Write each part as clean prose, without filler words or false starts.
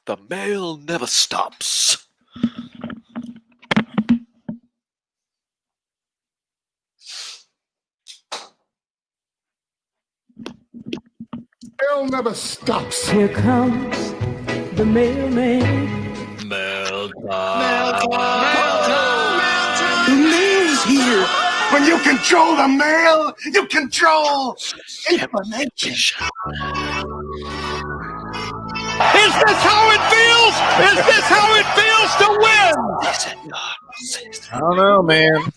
The mail never stops. Mail never stops. Here comes the mailman. Mail The mail's here. When you control the mail, you control information. Is this how it feels? Is this how it feels to win? I don't know, man.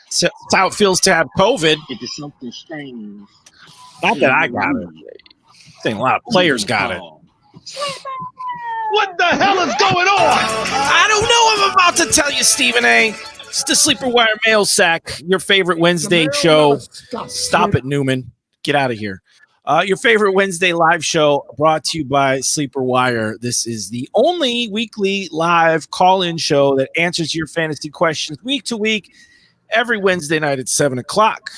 It's how it feels to have COVID. It is something strange. Not that I got it. I think a lot of players got it. What the hell is going on? I don't know. I'm about to tell you, Stephen A. It's the Sleeper Wire Mailsack, your favorite Wednesday show. Stop it, Newman. Get out of here. Your favorite Wednesday live show brought to you by Sleeper Wire. This is the only weekly live call-in show that answers your fantasy questions week to week, every Wednesday night at 7 o'clock.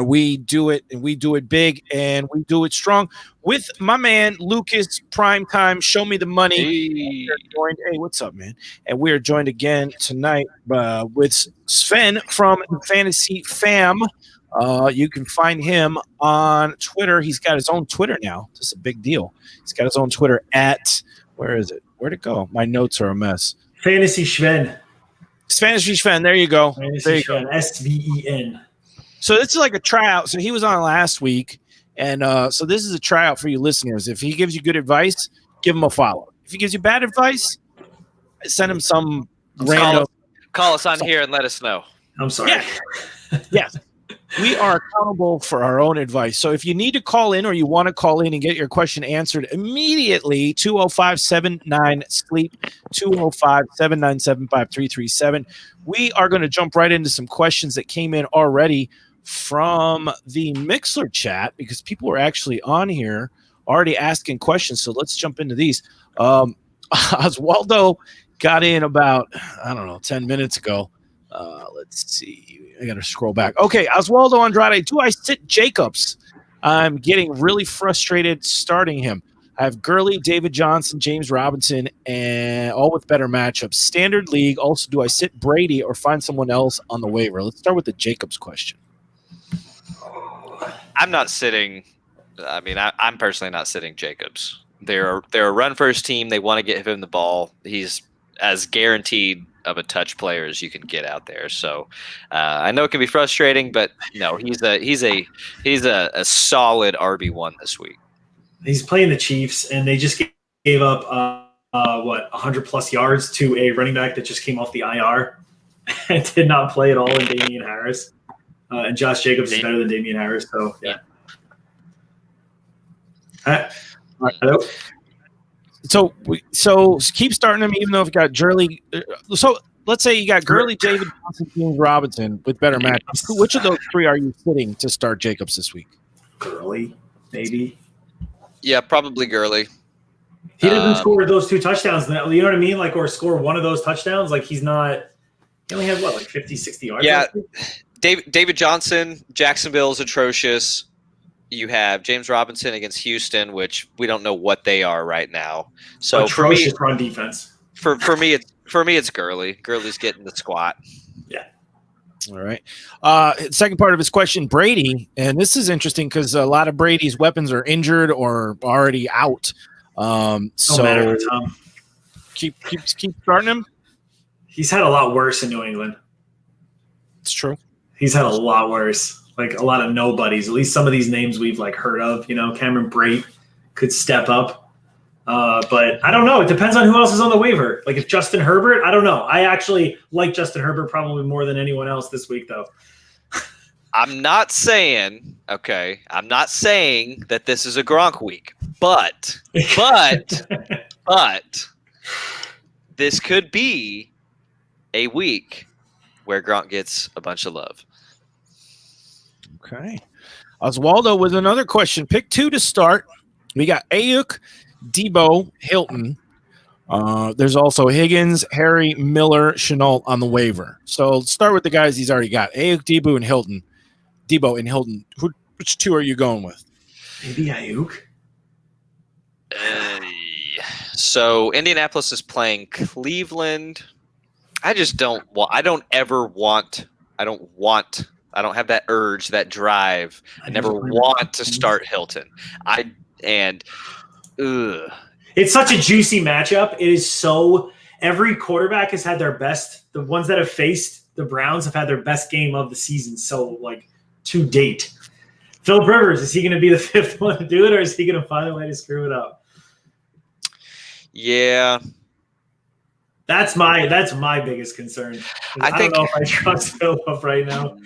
We do it, and we do it big, and we do it strong with my man, Lucas Primetime. Show me the money. Hey, what's up, man? And we are joined again tonight with Sven from Fantasy Fam. You can find him on Twitter. He's got his own Twitter now. This is a big deal. He's got his own Twitter at, where is it? Where'd it go? My notes are a mess. Fantasy Sven. Fantasy Sven. There you go. Fantasy Sven. SVEN. So this is like a tryout. So he was on last week. And so this is a tryout for you listeners. If he gives you good advice, give him a follow. If he gives you bad advice, send him some random. Call us on here and let us know. I'm sorry. Yeah. Yes. We are accountable for our own advice. So if you need to call in or you want to call in and get your question answered immediately, 205-79-SLEEP, 205-797-5337. We are going to jump right into some questions that came in already from the Mixler chat because people were actually on here already asking questions. So let's jump into these. Oswaldo got in about, 10 minutes ago. Let's see. I got to scroll back. Okay, Oswaldo Andrade. Do I sit Jacobs? I'm getting really frustrated starting him. I have Gurley, David Johnson, James Robinson, and all with better matchups. Standard league. Also, do I sit Brady or find someone else on the waiver? Let's start with the Jacobs question. I'm not sitting. I mean, I'm personally not sitting Jacobs. They're a run-first team. They want to get him the ball. He's as guaranteed of a touch player as you can get out there. So I know it can be frustrating, but no, he's a solid RB1 this week. He's playing the Chiefs, and they just gave up 100 plus yards to a running back that just came off the IR and did not play at all in Damian Harris. And Josh Jacobs is better than Damian Harris. So yeah. Hello. So keep starting him, even though if you got Gurley. So let's say you got Gurley, David Johnson, James Robinson with better matchups. Which of those three are you sitting to start Jacobs this week? Gurley, maybe. Yeah, probably Gurley. He doesn't score those two touchdowns. You know what I mean? Like, or score one of those touchdowns. Like, he's not. He only had 50, 60 yards. Yeah, David Johnson, Jacksonville is atrocious. You have James Robinson against Houston, which we don't know what they are right now. So atrocious run defense. For me, it's Gurley. Gurley's getting the squat. Yeah. All right. Second part of his question, Brady, and this is interesting because a lot of Brady's weapons are injured or already out. So keep starting him. He's had a lot worse in New England. It's true. He's had a lot worse. Like a lot of nobodies. At least some of these names we've heard of. Cameron Brate could step up. But I don't know. It depends on who else is on the waiver. Like if Justin Herbert, I don't know. I actually like Justin Herbert probably more than anyone else this week, though. I'm not saying that this is a Gronk week, but this could be a week where Gronk gets a bunch of love. Okay. Oswaldo with another question. Pick two to start. We got Ayuk, Debo, Hilton. There's also Higgins, Harry, Miller, Chenault on the waiver. So let's start with the guys he's already got. Ayuk, Debo, and Hilton. Which two are you going with? Maybe Ayuk. So Indianapolis is playing Cleveland. I just don't want. I don't have that urge, that drive. I never want to start Hilton. It's such a juicy matchup. It is so. Every quarterback has had their best. The ones that have faced the Browns have had their best game of the season. So to date, Phillip Rivers, is he going to be the fifth one to do it, or is he going to find a way to screw it up? Yeah. That's my biggest concern. I don't know if I trust Phillip right now.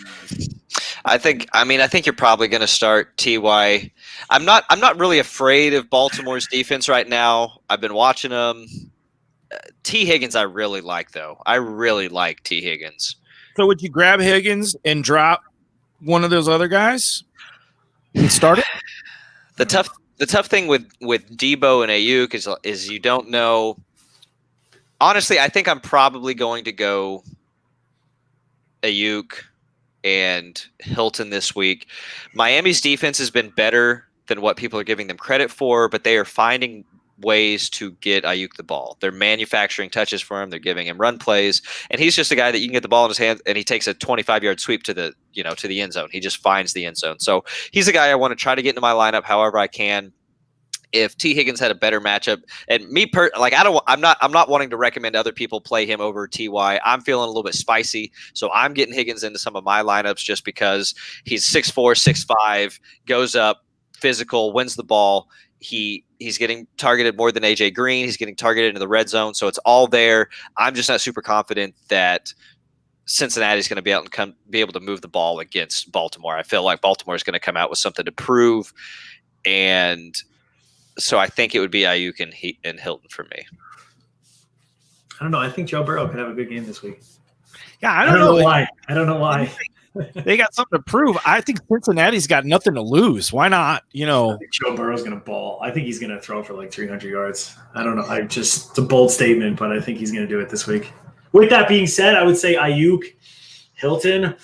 I think you're probably going to start Ty. I'm not really afraid of Baltimore's defense right now. I've been watching them. T. Higgins, I really like though. I really like T. Higgins. So would you grab Higgins and drop one of those other guys and start it? The tough thing with Debo and Ayuk is you don't know. Honestly, I think I'm probably going to go Ayuk and Hilton this week. Miami's defense has been better than what people are giving them credit for, but they are finding ways to get Ayuk the ball. They're manufacturing touches for him. They're giving him run plays, and he's just a guy that you can get the ball in his hands, and he takes a 25-yard sweep to the end zone. He just finds the end zone. So he's a guy I want to try to get into my lineup however I can. If T. Higgins had a better matchup, and I'm not wanting to recommend other people play him over Ty. I'm feeling a little bit spicy, so I'm getting Higgins into some of my lineups just because he's 6'4", 6'5", goes up, physical, wins the ball. He's getting targeted more than AJ Green. He's getting targeted into the red zone, so it's all there. I'm just not super confident that Cincinnati's going to be out and be able to move the ball against Baltimore. I feel like Baltimore is going to come out with something to prove, and so I think it would be Ayuk and Hilton for me. I don't know. I think Joe Burrow could have a good game this week. Yeah, I don't know why. I don't know why. They got something to prove. I think Cincinnati's got nothing to lose. Why not? I think Joe Burrow's going to ball. I think he's going to throw for 300 yards. I don't know. It's a bold statement, but I think he's going to do it this week. With that being said, I would say Ayuk, Hilton.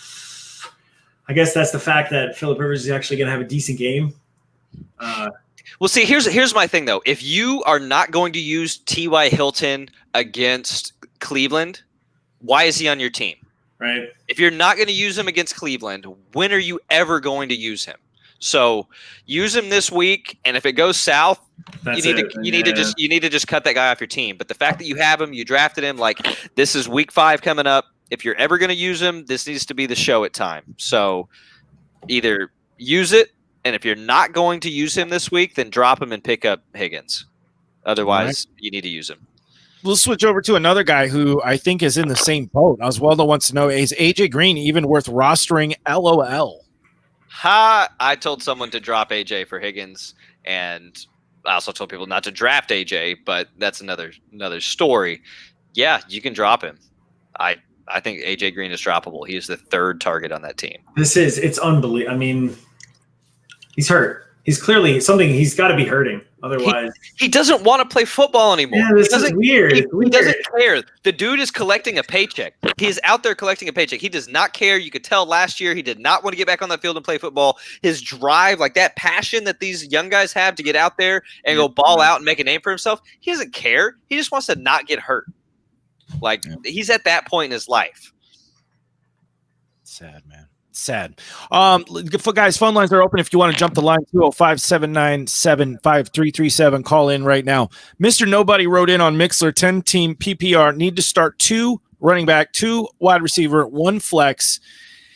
I guess that's the fact that Phillip Rivers is actually going to have a decent game. Well, see, here's my thing though. If you are not going to use T.Y. Hilton against Cleveland, why is he on your team? Right. If you're not going to use him against Cleveland, when are you ever going to use him? So use him this week, and if it goes south, you need to just cut that guy off your team. But the fact that you have him, you drafted him, this is week 5 coming up. If you're ever going to use him, this needs to be the show at time. So either use it, and if you're not going to use him this week, then drop him and pick up Higgins. Otherwise, you need to use him. We'll switch over to another guy who I think is in the same boat. Oswaldo wants to know, is AJ Green even worth rostering? LOL. I told someone to drop AJ for Higgins, and I also told people not to draft AJ, but that's another story. Yeah, you can drop him. I think AJ Green is droppable. He is the 3rd target on that team. It's unbelievable. I mean, he's hurt. He's clearly something. He's got to be hurting. Otherwise, he doesn't want to play football anymore. Yeah, this is weird. He doesn't care. The dude is collecting a paycheck. He's out there collecting a paycheck. He does not care. You could tell last year he did not want to get back on that field and play football. His drive, that passion that these young guys have to get out there and go ball out and make a name for himself, he doesn't care. He just wants to not get hurt. He's at that point in his life. Sad, man. Sad. Guys, phone lines are open if you want to jump the line. 205-797-5337. Call in right now. Mr. Nobody wrote in on Mixler, 10-team PPR. Need to start 2 running back, 2 wide receiver, 1 flex.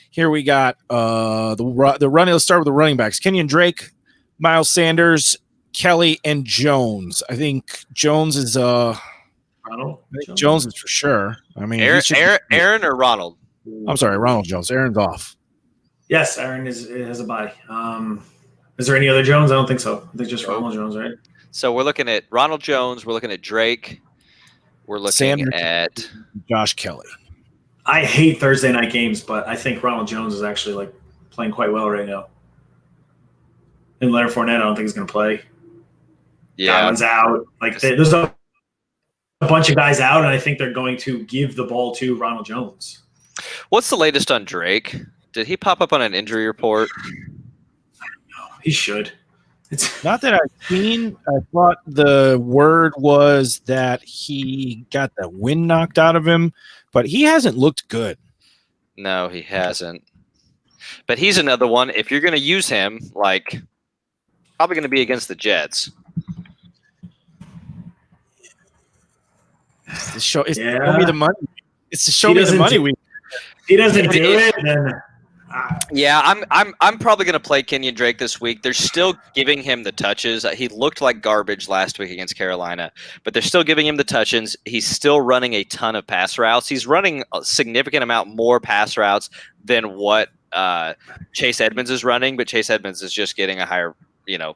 Here we got the running. Let's start with the running backs. Kenyan Drake, Miles Sanders, Kelly, and Jones. I think Jones is Jones is for sure. I mean, Aaron or Ronald? I'm sorry, Ronald Jones. Aaron's off. Yes, Aaron has a bye. Is there any other Jones? I don't think so. I think just Ronald Jones, right? So we're looking at Ronald Jones. We're looking at Drake. We're looking Sanders, at Josh Kelly. I hate Thursday night games, but I think Ronald Jones is actually playing quite well right now. And Leonard Fournette, I don't think he's going to play. Yeah, Godwin's out. There's a bunch of guys out, and I think they're going to give the ball to Ronald Jones. What's the latest on Drake? Did he pop up on an injury report? He should. Not that I've seen. I thought the word was that he got the wind knocked out of him, but he hasn't looked good. No, he hasn't. But he's another one. If you're going to use him, like, probably going to be against the Jets. It's the show. It's show me the money. It's the show me the money week. He doesn't do it, then. Yeah, I'm probably going to play Kenyan Drake this week. They're still giving him the touches. He looked like garbage last week against Carolina, but they're still giving him the touches. He's still running a ton of pass routes. He's running a significant amount more pass routes than what Chase Edmonds is running, but Chase Edmonds is just getting a higher,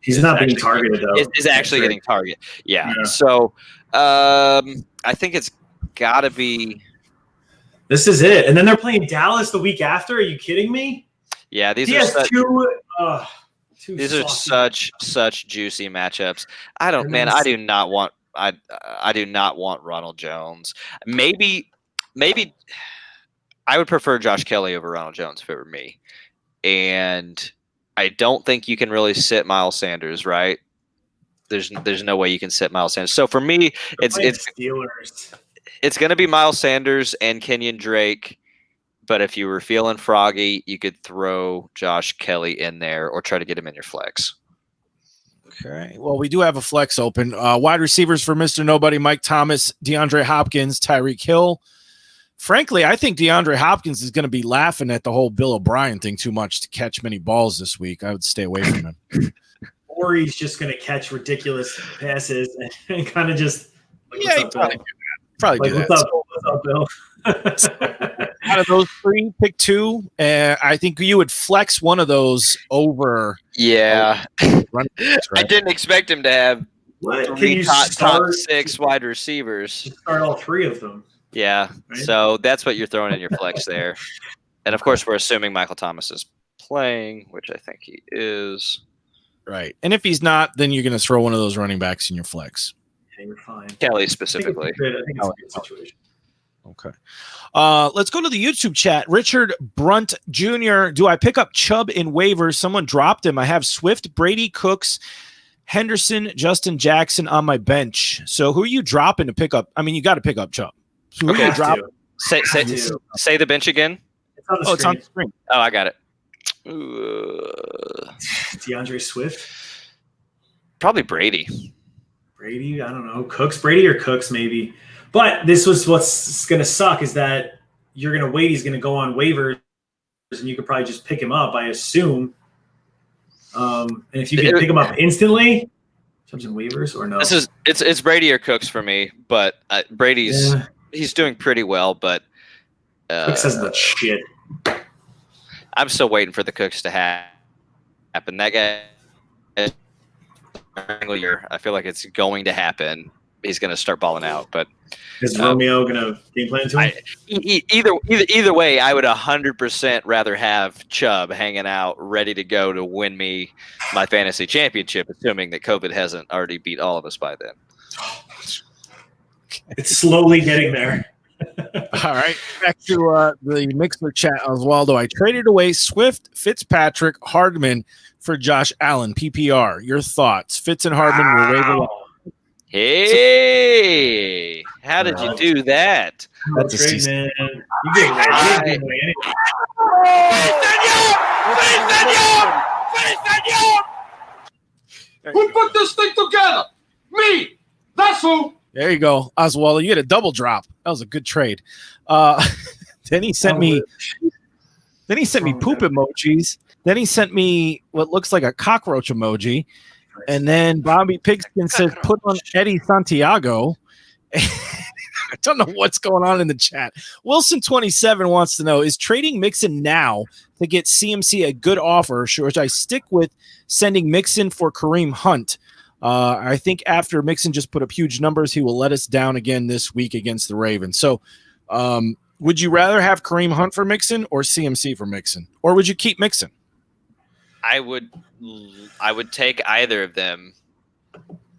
he's not being targeted, though. Is actually getting targeted. Yeah. So I think it's got to be. This is it. And then they're playing Dallas the week after. Are you kidding me? Yeah, these are such juicy matchups. I do not want Ronald Jones. Maybe I would prefer Josh Kelly over Ronald Jones if it were me. And I don't think you can really sit Miles Sanders, right? There's no way you can sit Miles Sanders. So for me, it's Steelers. It's going to be Miles Sanders and Kenyan Drake, but if you were feeling froggy, you could throw Josh Kelly in there or try to get him in your flex. Okay. Well, we do have a flex open. Wide receivers for Mr. Nobody, Mike Thomas, DeAndre Hopkins, Tyreek Hill. Frankly, I think DeAndre Hopkins is going to be laughing at the whole Bill O'Brien thing too much to catch many balls this week. I would stay away from him. Or he's just going to catch ridiculous passes and kind of just probably do that. What's up, Bill? Out of those three, pick two. I think you would flex one of those over. Yeah. Right? I didn't expect him to have three top six wide receivers. Start all three of them. Yeah. Right? So that's what you're throwing in your flex there. And, of course, we're assuming Michael Thomas is playing, which I think he is. Right. And if he's not, then you're going to throw one of those running backs in your flex. Yeah, you're fine. Kelly specifically. I think it's a good situation. Okay. Let's go to the YouTube chat. Richard Brunt Jr. Do I pick up Chubb in waivers? Someone dropped him. I have Swift, Brady, Cooks, Henderson, Justin Jackson on my bench. So who are you dropping to pick up? I mean, you got to pick up Chubb. So who are you dropping? Say the bench again. It's on the screen. It's on the screen. Oh, I got it. DeAndre Swift. Probably Brady. Brady, I don't know. Brady or Cooks maybe. But this was what's going to suck is that you're going to wait. He's going to go on waivers, and you could probably just pick him up, I assume. And if you can pick him up instantly, in terms of waivers or no? It's Brady or Cooks for me, but Brady's he's doing pretty well, but Cooks has that shit. I'm still waiting for the Cooks to happen. That guy, I feel like it's going to happen. He's going to start balling out, but is Romeo going to game plan to him? Either way, I would 100% rather have Chubb hanging out, ready to go to win me my fantasy championship, assuming that COVID hasn't already beat all of us by then. It's slowly getting there. All right, back to the Mixler chat, Oswaldo. I traded away Swift, Fitzpatrick, Hardman for Josh Allen, PPR. Your thoughts? Fitz and Hardman were waiver. Hey, how did you do that? That's a great, season. man. You get away Who put this thing together? Me. That's who. There you go, Oswaldo. You get a double drop. That was a good trade. Then he sent me poop emojis. Then he sent me what looks like a cockroach emoji. And then Bobby Pigskin says, put on Eddie Santiago. I don't know what's going on in the chat. Wilson27 wants to know, is trading Mixon now to get CMC a good offer, or should I stick with sending Mixon for Kareem Hunt? I think after Mixon just put up huge numbers, he will let us down again this week against the Ravens. So would you rather have Kareem Hunt for Mixon or CMC for Mixon? Or would you keep Mixon? I would take either of them,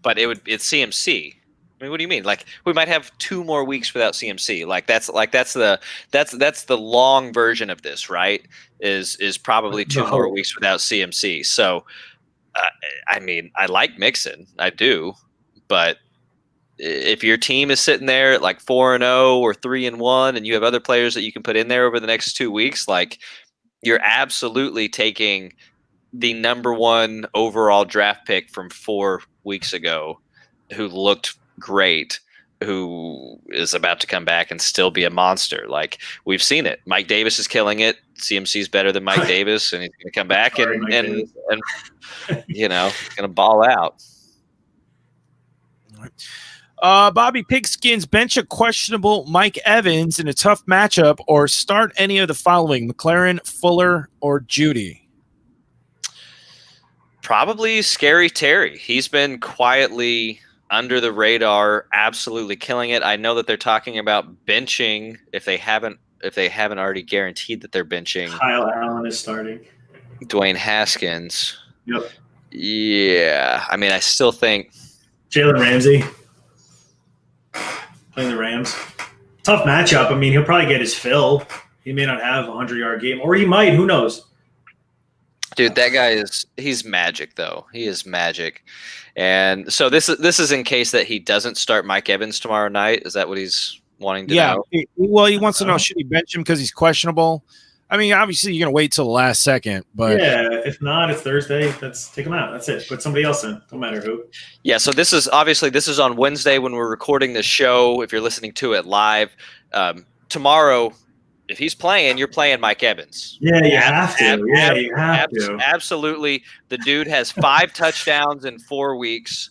but it's CMC. I mean, what do you mean? Like, we might have 2 more weeks without CMC. That's the long version of this, right? Is probably 2 more weeks without CMC. So I mean, I like Mixon, I do, but if your team is sitting there at like 4-0 or 3-1, and you have other players that you can put in there over the next 2 weeks, like you're absolutely taking the number 1 overall draft pick from 4 weeks ago, who looked great, who is about to come back and still be a monster. Like we've seen it. Mike Davis is killing it. CMC's better than Mike Davis, and he's going to come back and you know, going to ball out. All right. Bobby Pigskins, bench a questionable Mike Evans in a tough matchup, or start any of the following: McLaren, Fuller, or Judy? Probably Scary Terry. He's been quietly under the radar, absolutely killing it. I know that they're talking about benching if they haven't already guaranteed that they're benching. Kyle Allen is starting. Dwayne Haskins. Yep. Yeah. I mean, I still think Jalen Ramsey playing the Rams. Tough matchup. I mean, he'll probably get his fill. He may not have a 100-yard game, or he might. Who knows? Dude, that guy he's magic, though. He is magic. And so this is in case that he doesn't start Mike Evans tomorrow night. Is that what he's wanting to know? Well, he wants to know, should he bench him because he's questionable? I mean, obviously you're going to wait till the last second, but yeah, if not, it's Thursday. Let's take him out. That's it. Put somebody else in. Don't matter who. Yeah. So this is on Wednesday when we're recording this show. If you're listening to it live, tomorrow, if he's playing, you're playing Mike Evans. Yeah, you have to. You have to. Absolutely. The dude has 5 touchdowns in 4 weeks.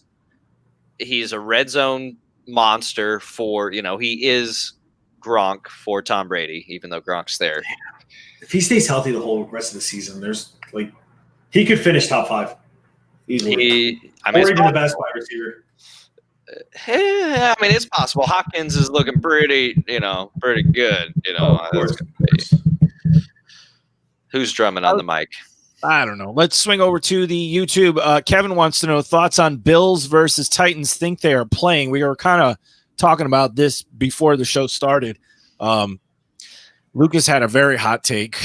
He's a red zone monster he is Gronk for Tom Brady, even though Gronk's there. If he stays healthy the whole rest of the season, he could finish top 5 easily. Or even the best wide receiver. I mean, it's possible. Hopkins is looking pretty good. Of course. Who's drumming on the mic? I don't know. Let's swing over to the YouTube. Kevin wants to know thoughts on Bills versus Titans. Think they are playing. We were kind of talking about this before the show started. Lucas had a very hot take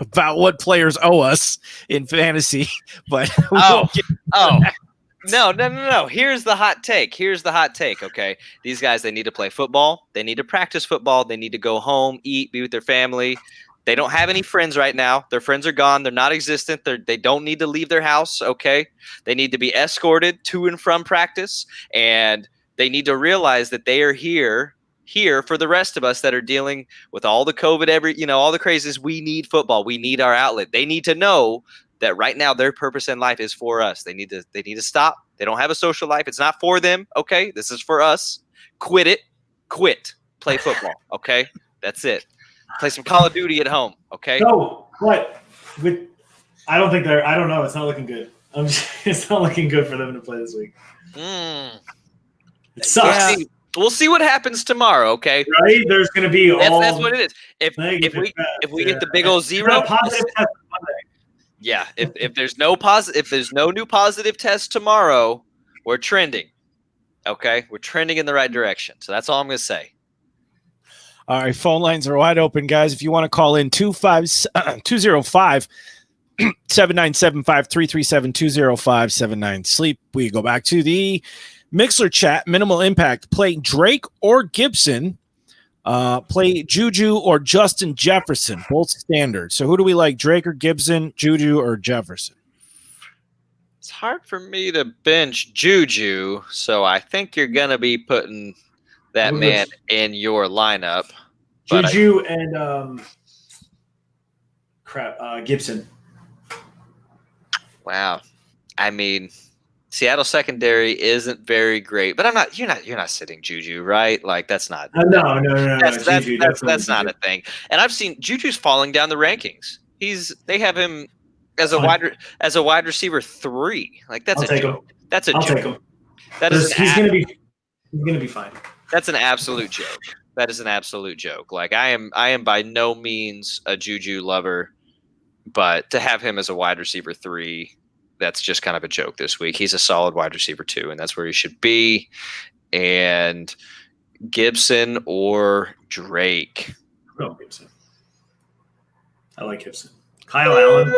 about what players owe us in fantasy, but No. Here's the hot take. Okay. These guys, they need to play football. They need to practice football. They need to go home, eat, be with their family. They don't have any friends right now. Their friends are gone. They're not existent. They don't need to leave their house. Okay. They need to be escorted to and from practice. And they need to realize that they are here for the rest of us that are dealing with all the COVID, all the crazies. We need football. We need our outlet. They need to know that right now their purpose in life is for us. They need to stop. They don't have a social life. It's not for them. Okay. This is for us. Quit it. Play football. Okay. That's it. Play some Call of Duty at home. Okay. No, what? I don't know. It's not looking good. It's not looking good for them to play this week. It sucks. Yeah. We'll see what happens tomorrow, okay? Right? There's going to be that's what it is. If we get the big old 0, positive test on Monday. Yeah. If there's no new positive test tomorrow, we're trending. Okay, we're trending in the right direction. So that's all I'm going to say. All right, phone lines are wide open, guys. If you want to call in 205 7975 337 205 79 sleep. We go back to the Mixler chat. Minimal impact. Play Drake or Gibson. Play Juju or Justin Jefferson. Both standard. So who do we like? Drake or Gibson? Juju or Jefferson? It's hard for me to bench Juju, so I think you're going to be putting that man in your lineup. Juju and Gibson. Wow. I mean, Seattle secondary isn't very great, but you're not sitting Juju, right? Like that's not. No. That's not a thing. And I've seen Juju's falling down the rankings. They have him as a wide receiver 3. Like that's a joke. That's a joke. Take him. He's gonna be fine. That's an absolute joke. That is an absolute joke. Like I am by no means a Juju lover, but to have him as a wide receiver 3, that's just kind of a joke this week. He's a solid wide receiver 2, and that's where he should be. And Gibson or Drake? No, Gibson. I like Gibson. Kyle Allen.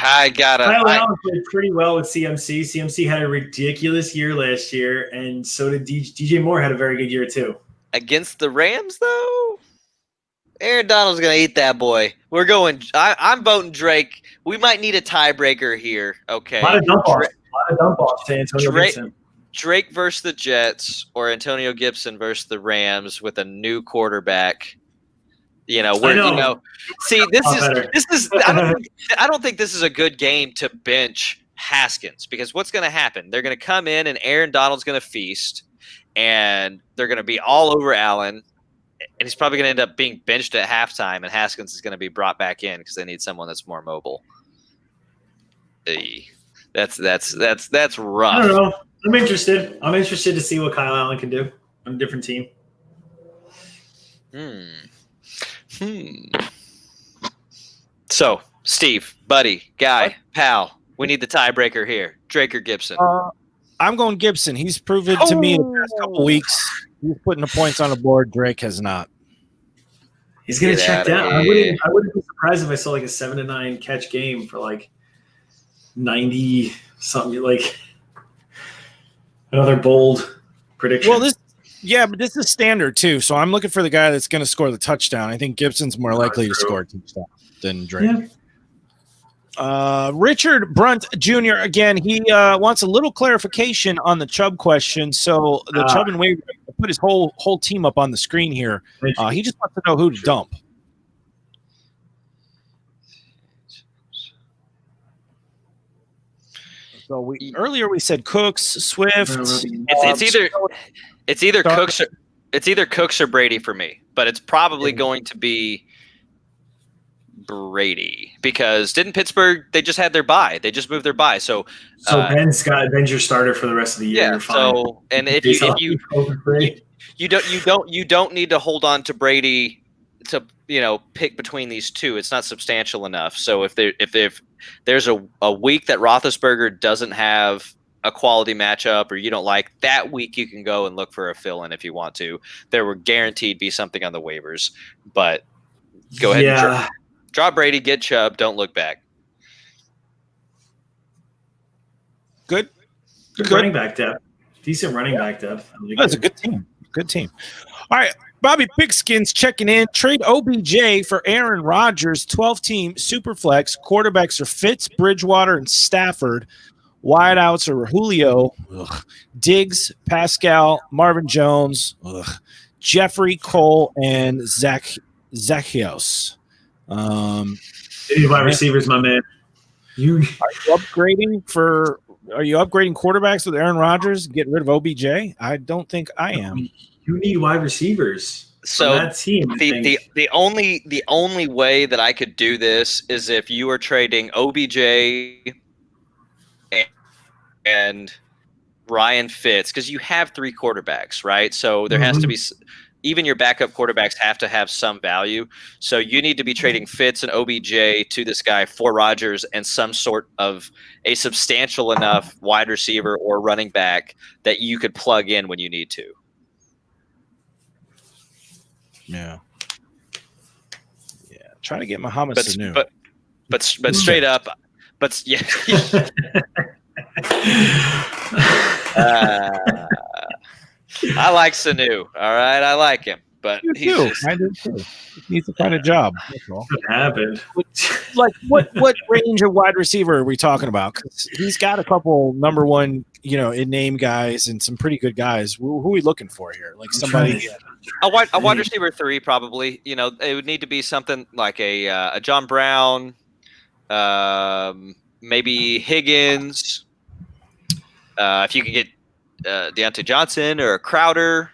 I gotta. Kyle Allen played pretty well with CMC. CMC had a ridiculous year last year, and so did DJ Moore had a very good year too. Against the Rams, though, Aaron Donald's gonna eat that boy. We're going. I'm voting Drake. We might need a tiebreaker here. Okay. A lot of dump offs to Antonio Gibson. Drake versus the Jets or Antonio Gibson versus the Rams with a new quarterback. See, this is. I don't think this is a good game to bench Haskins, because what's going to happen? They're going to come in and Aaron Donald's going to feast, and they're going to be all over Allen, and he's probably going to end up being benched at halftime, and Haskins is going to be brought back in because they need someone that's more mobile. That's rough. I don't know. I'm interested. I'm interested to see what Kyle Allen can do on a different team. So, Steve, buddy, guy, pal, we need the tiebreaker here. Drake or Gibson? I'm going Gibson. He's proven to me in the past couple weeks he's putting the points on the board. Drake has not. He's going to check down. I wouldn't be surprised if I saw like a 7-9 catch game for like 90 something, like another bold prediction. Well, but this is standard too. So I'm looking for the guy that's going to score the touchdown. I think Gibson's more likely to score a touchdown than Drake. Yeah. Richard Brunt Jr. again. He wants a little clarification on the Chubb question. So the Chubb and Wade put his whole team up on the screen here. He just wants to know who to dump. So earlier we said Cooks, Swift. It's either Cooks or Brady for me, but it's probably going to be Brady, because didn't Pittsburgh? They just had their bye. They just moved their bye. So Ben's your starter for the rest of the year. Yeah. So and if you don't need to hold on to Brady to pick between these two. It's not substantial enough. So if there's a week that Roethlisberger doesn't have a quality matchup or you don't like, that week you can go and look for a fill-in if you want to. There will guaranteed be something on the waivers, but go ahead and draw Brady, get Chubb, don't look back. Good running back depth. Decent running back depth. That's a good team. Good team. All right. Bobby Pigskins checking in. Trade OBJ for Aaron Rodgers. 12-team Superflex. Quarterbacks are Fitz, Bridgewater, and Stafford. Wideouts are Julio, Diggs, Pascal, Marvin Jones, Jeffrey, Cole, and Zacchaeus. Any wide receivers, my man. Are you upgrading quarterbacks with Aaron Rodgers? Get rid of OBJ? I don't think I am. You need wide receivers. So that team, the only way that I could do this is if you are trading OBJ and Ryan Fitz, because you have three quarterbacks, right? So there has to be, even your backup quarterbacks have to have some value. So you need to be trading Fitz and OBJ to this guy for Rodgers and some sort of a substantial enough wide receiver or running back that you could plug in when you need to. Yeah. Try to get Muhammad Sanu. But straight up, but yeah. I like Sanu. All right, I like him, but I do too. He needs to find a job. That's all. What happened? Like what range of wide receiver are we talking about? 'Cause he's got a couple number one, in name guys and some pretty good guys. Who are we looking for here? Like somebody. A wide receiver 3, probably. It would need to be something like a John Brown, maybe Higgins. If you could get Deontay Johnson or a Crowder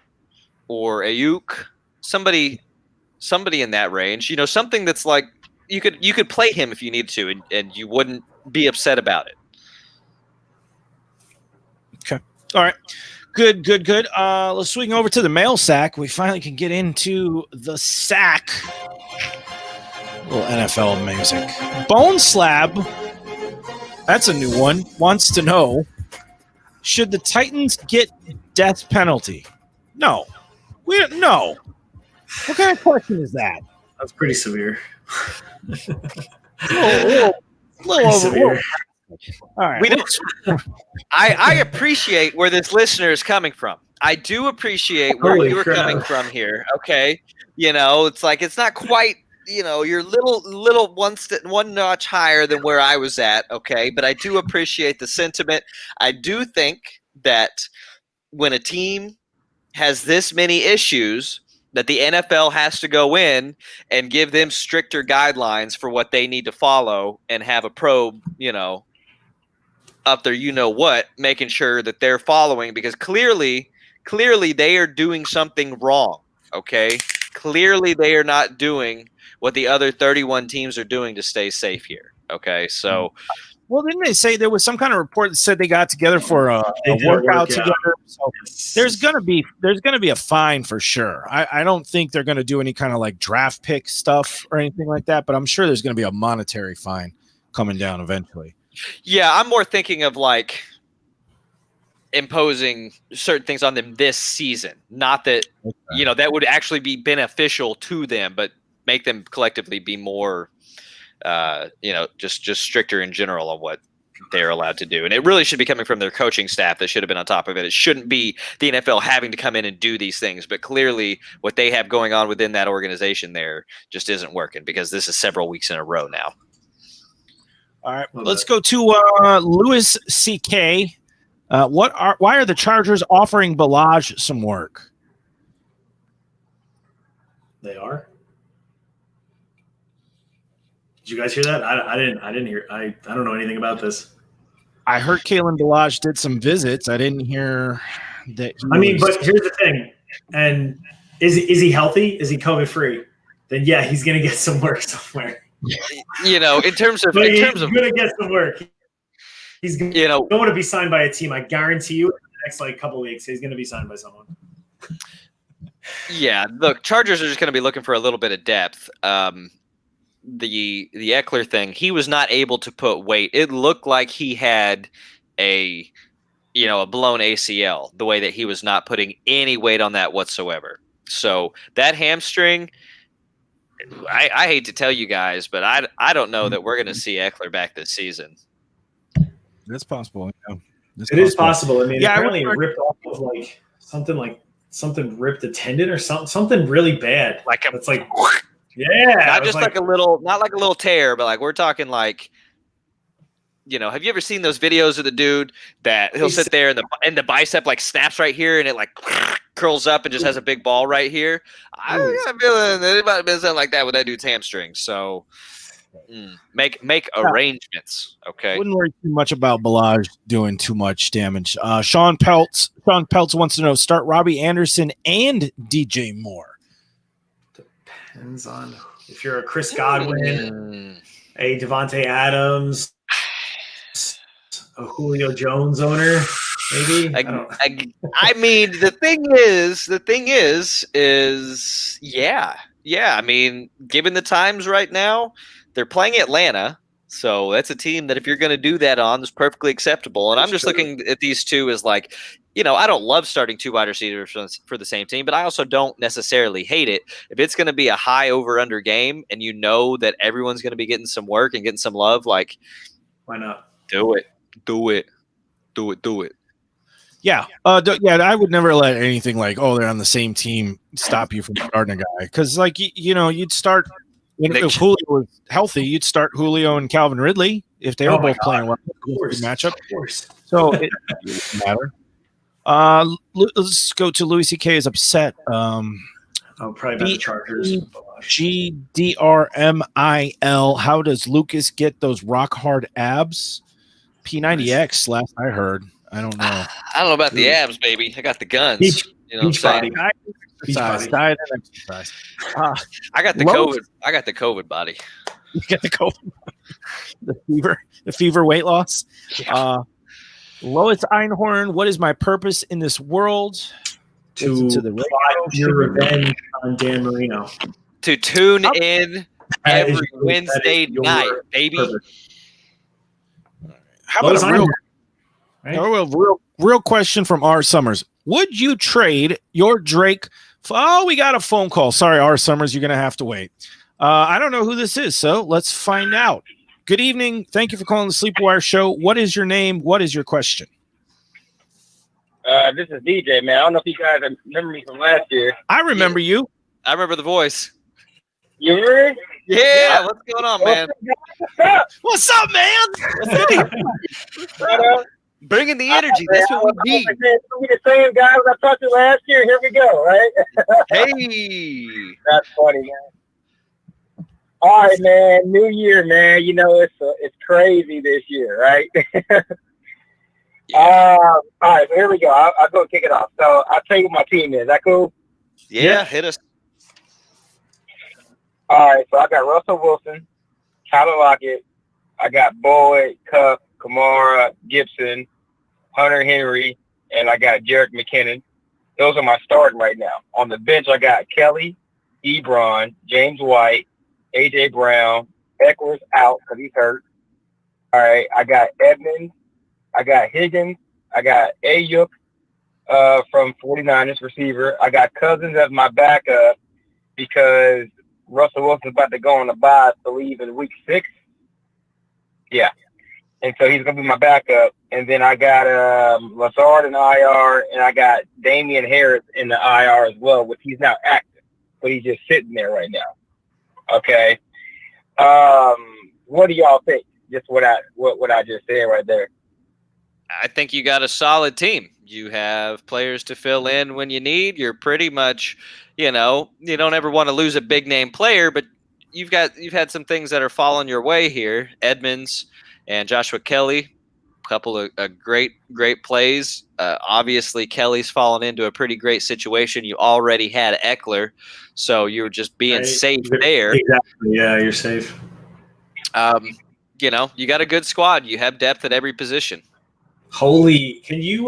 or Ayuk, somebody in that range. Something that's like you could play him if you need to, and you wouldn't be upset about it. Okay. All right. Good. Let's swing over to the mail sack. We finally can get into the sack. A little NFL music. Bone Slab. That's a new one. Wants to know, should the Titans get death penalty? No. No. What kind of question is that? That's pretty severe. A little severe. All right. We don't. I appreciate where this listener is coming from. I do appreciate where Holy you were crap. coming from here. Okay, it's like it's not quite. You're little one notch higher than where I was at. Okay, but I do appreciate the sentiment. I do think that when a team has this many issues, that the NFL has to go in and give them stricter guidelines for what they need to follow and have a probe, up there, what, making sure that they're following, because clearly they are doing something wrong. Okay. Clearly they are not doing what the other 31 teams are doing to stay safe here. Okay. So, well, didn't they say there was some kind of report that said they got together for a workout together? So there's gonna be a fine for sure. I don't think they're gonna do any kind of like draft pick stuff or anything like that, but I'm sure there's gonna be a monetary fine coming down eventually. Yeah, I'm more thinking of like imposing certain things on them this season. Not that that would actually be beneficial to them, but make them collectively be more just stricter in general on what they're allowed to do. And it really should be coming from their coaching staff that should have been on top of it. It shouldn't be the NFL having to come in and do these things, but clearly what they have going on within that organization there just isn't working, because this is several weeks in a row now. All right, let's go to Louis C.K. Why are the Chargers offering Ballage some work? They are. Did you guys hear that? I didn't hear. I don't know anything about this. I heard Kalen Ballage did some visits. I didn't hear that. But here's the thing. And is he healthy? Is he COVID free? Then yeah, he's gonna get some work somewhere. In terms of gonna get some work. He's gonna don't want to be signed by a team. I guarantee you, in the next couple of weeks, he's gonna be signed by someone. Yeah, look, Chargers are just gonna be looking for a little bit of depth. The Eckler thing, he was not able to put weight. It looked like he had a blown ACL, the way that he was not putting any weight on that whatsoever. So that hamstring, I hate to tell you guys, but I don't know that we're going to see Eckler back this season. That's possible. Yeah. It is possible. I mean, apparently it ripped off of something ripped a tendon or something really bad. It's like. Yeah, not just like a little tear, but like we're talking like, have you ever seen those videos of the dude that he'll sit there and the bicep like snaps right here and it like curls up and just has a big ball right here? I'm feeling that it might have been something like that with that dude's hamstring. So make arrangements. Okay. Wouldn't worry too much about Ballage doing too much damage. Sean Peltz wants to know: start Robbie Anderson and DJ Moore. Depends on if you're a Chris Godwin, a Devontae Adams, a Julio Jones owner, maybe. I mean, the thing is, yeah. I mean, given the times right now, they're playing Atlanta, so that's a team that if you're going to do that on, is perfectly acceptable. And I'm just looking at these two as like, I don't love starting two wide receivers for the same team, but I also don't necessarily hate it. If it's going to be a high over-under game and you know that everyone's going to be getting some work and getting some love, like, why not? Do it. Yeah. I would never let anything like, they're on the same team stop you from starting a guy. Because, like, you'd start – if Julio was healthy, you'd start Julio and Calvin Ridley if they were both playing well. Matchup. Of course. So it doesn't matter. Let's go to Louis C.K. is upset. Probably about the Chargers. GDRMIL. How does Lucas get those rock hard abs? P90X. Last I heard. I don't know. I don't know about the abs, baby. I got the guns. Beach body. Diet and exercise. I got the COVID. I got the COVID body. You get the COVID. The fever weight loss. Yeah. Lois Einhorn, what is my purpose in this world? To plot your revenge on Dan Marino. To tune in every Wednesday night, baby. How about a real question from R. Summers? Would you trade your Drake? We got a phone call. Sorry, R. Summers, you're going to have to wait. I don't know who this is, so let's find out. Good evening. Thank you for calling the Sleepwire Show. What is your name? What is your question? This is DJ, man. I don't know if you guys remember me from last year. I remember you. I remember the voice. You remember? Yeah, what's going on, man? What's up, man? Bringing the energy. That's what we need. We the same guys I talked to last year. Here we go, right? Hey. That's funny, man. All right, man. New year, man. You know, it's crazy this year, right? All right, so here we go. I'll go kick it off. So I'll tell you what my team is. Is that cool? Yeah, hit us. All right, so I got Russell Wilson, Tyler Lockett. I got Boyd, Cup, Kamara, Gibson, Hunter Henry, and I got Jerick McKinnon. Those are my starting right now. On the bench, I got Kelly, Ebron, James White, A.J. Brown. Eckler's out because he's hurt. All right, I got Edmonds. I got Higgins. I got Ayuk from 49ers receiver. I got Cousins as my backup because Russell Wilson's about to go on a bye, I believe, in week 6. Yeah. And so he's going to be my backup. And then I got Lazard in the IR, and I got Damian Harris in the IR as well, which he's not active, but he's just sitting there right now. Okay. What do y'all think? Just what I just said right there. I think you got a solid team. You have players to fill in when you need. You're pretty much, you don't ever want to lose a big name player, but you've had some things that are falling your way here. Edmonds and Joshua Kelly, a couple of great plays. Obviously, Kelly's fallen into a pretty great situation. You already had Eckler, so you're just being safe there. Exactly. Yeah, you're safe. You got a good squad. You have depth at every position. Holy, can you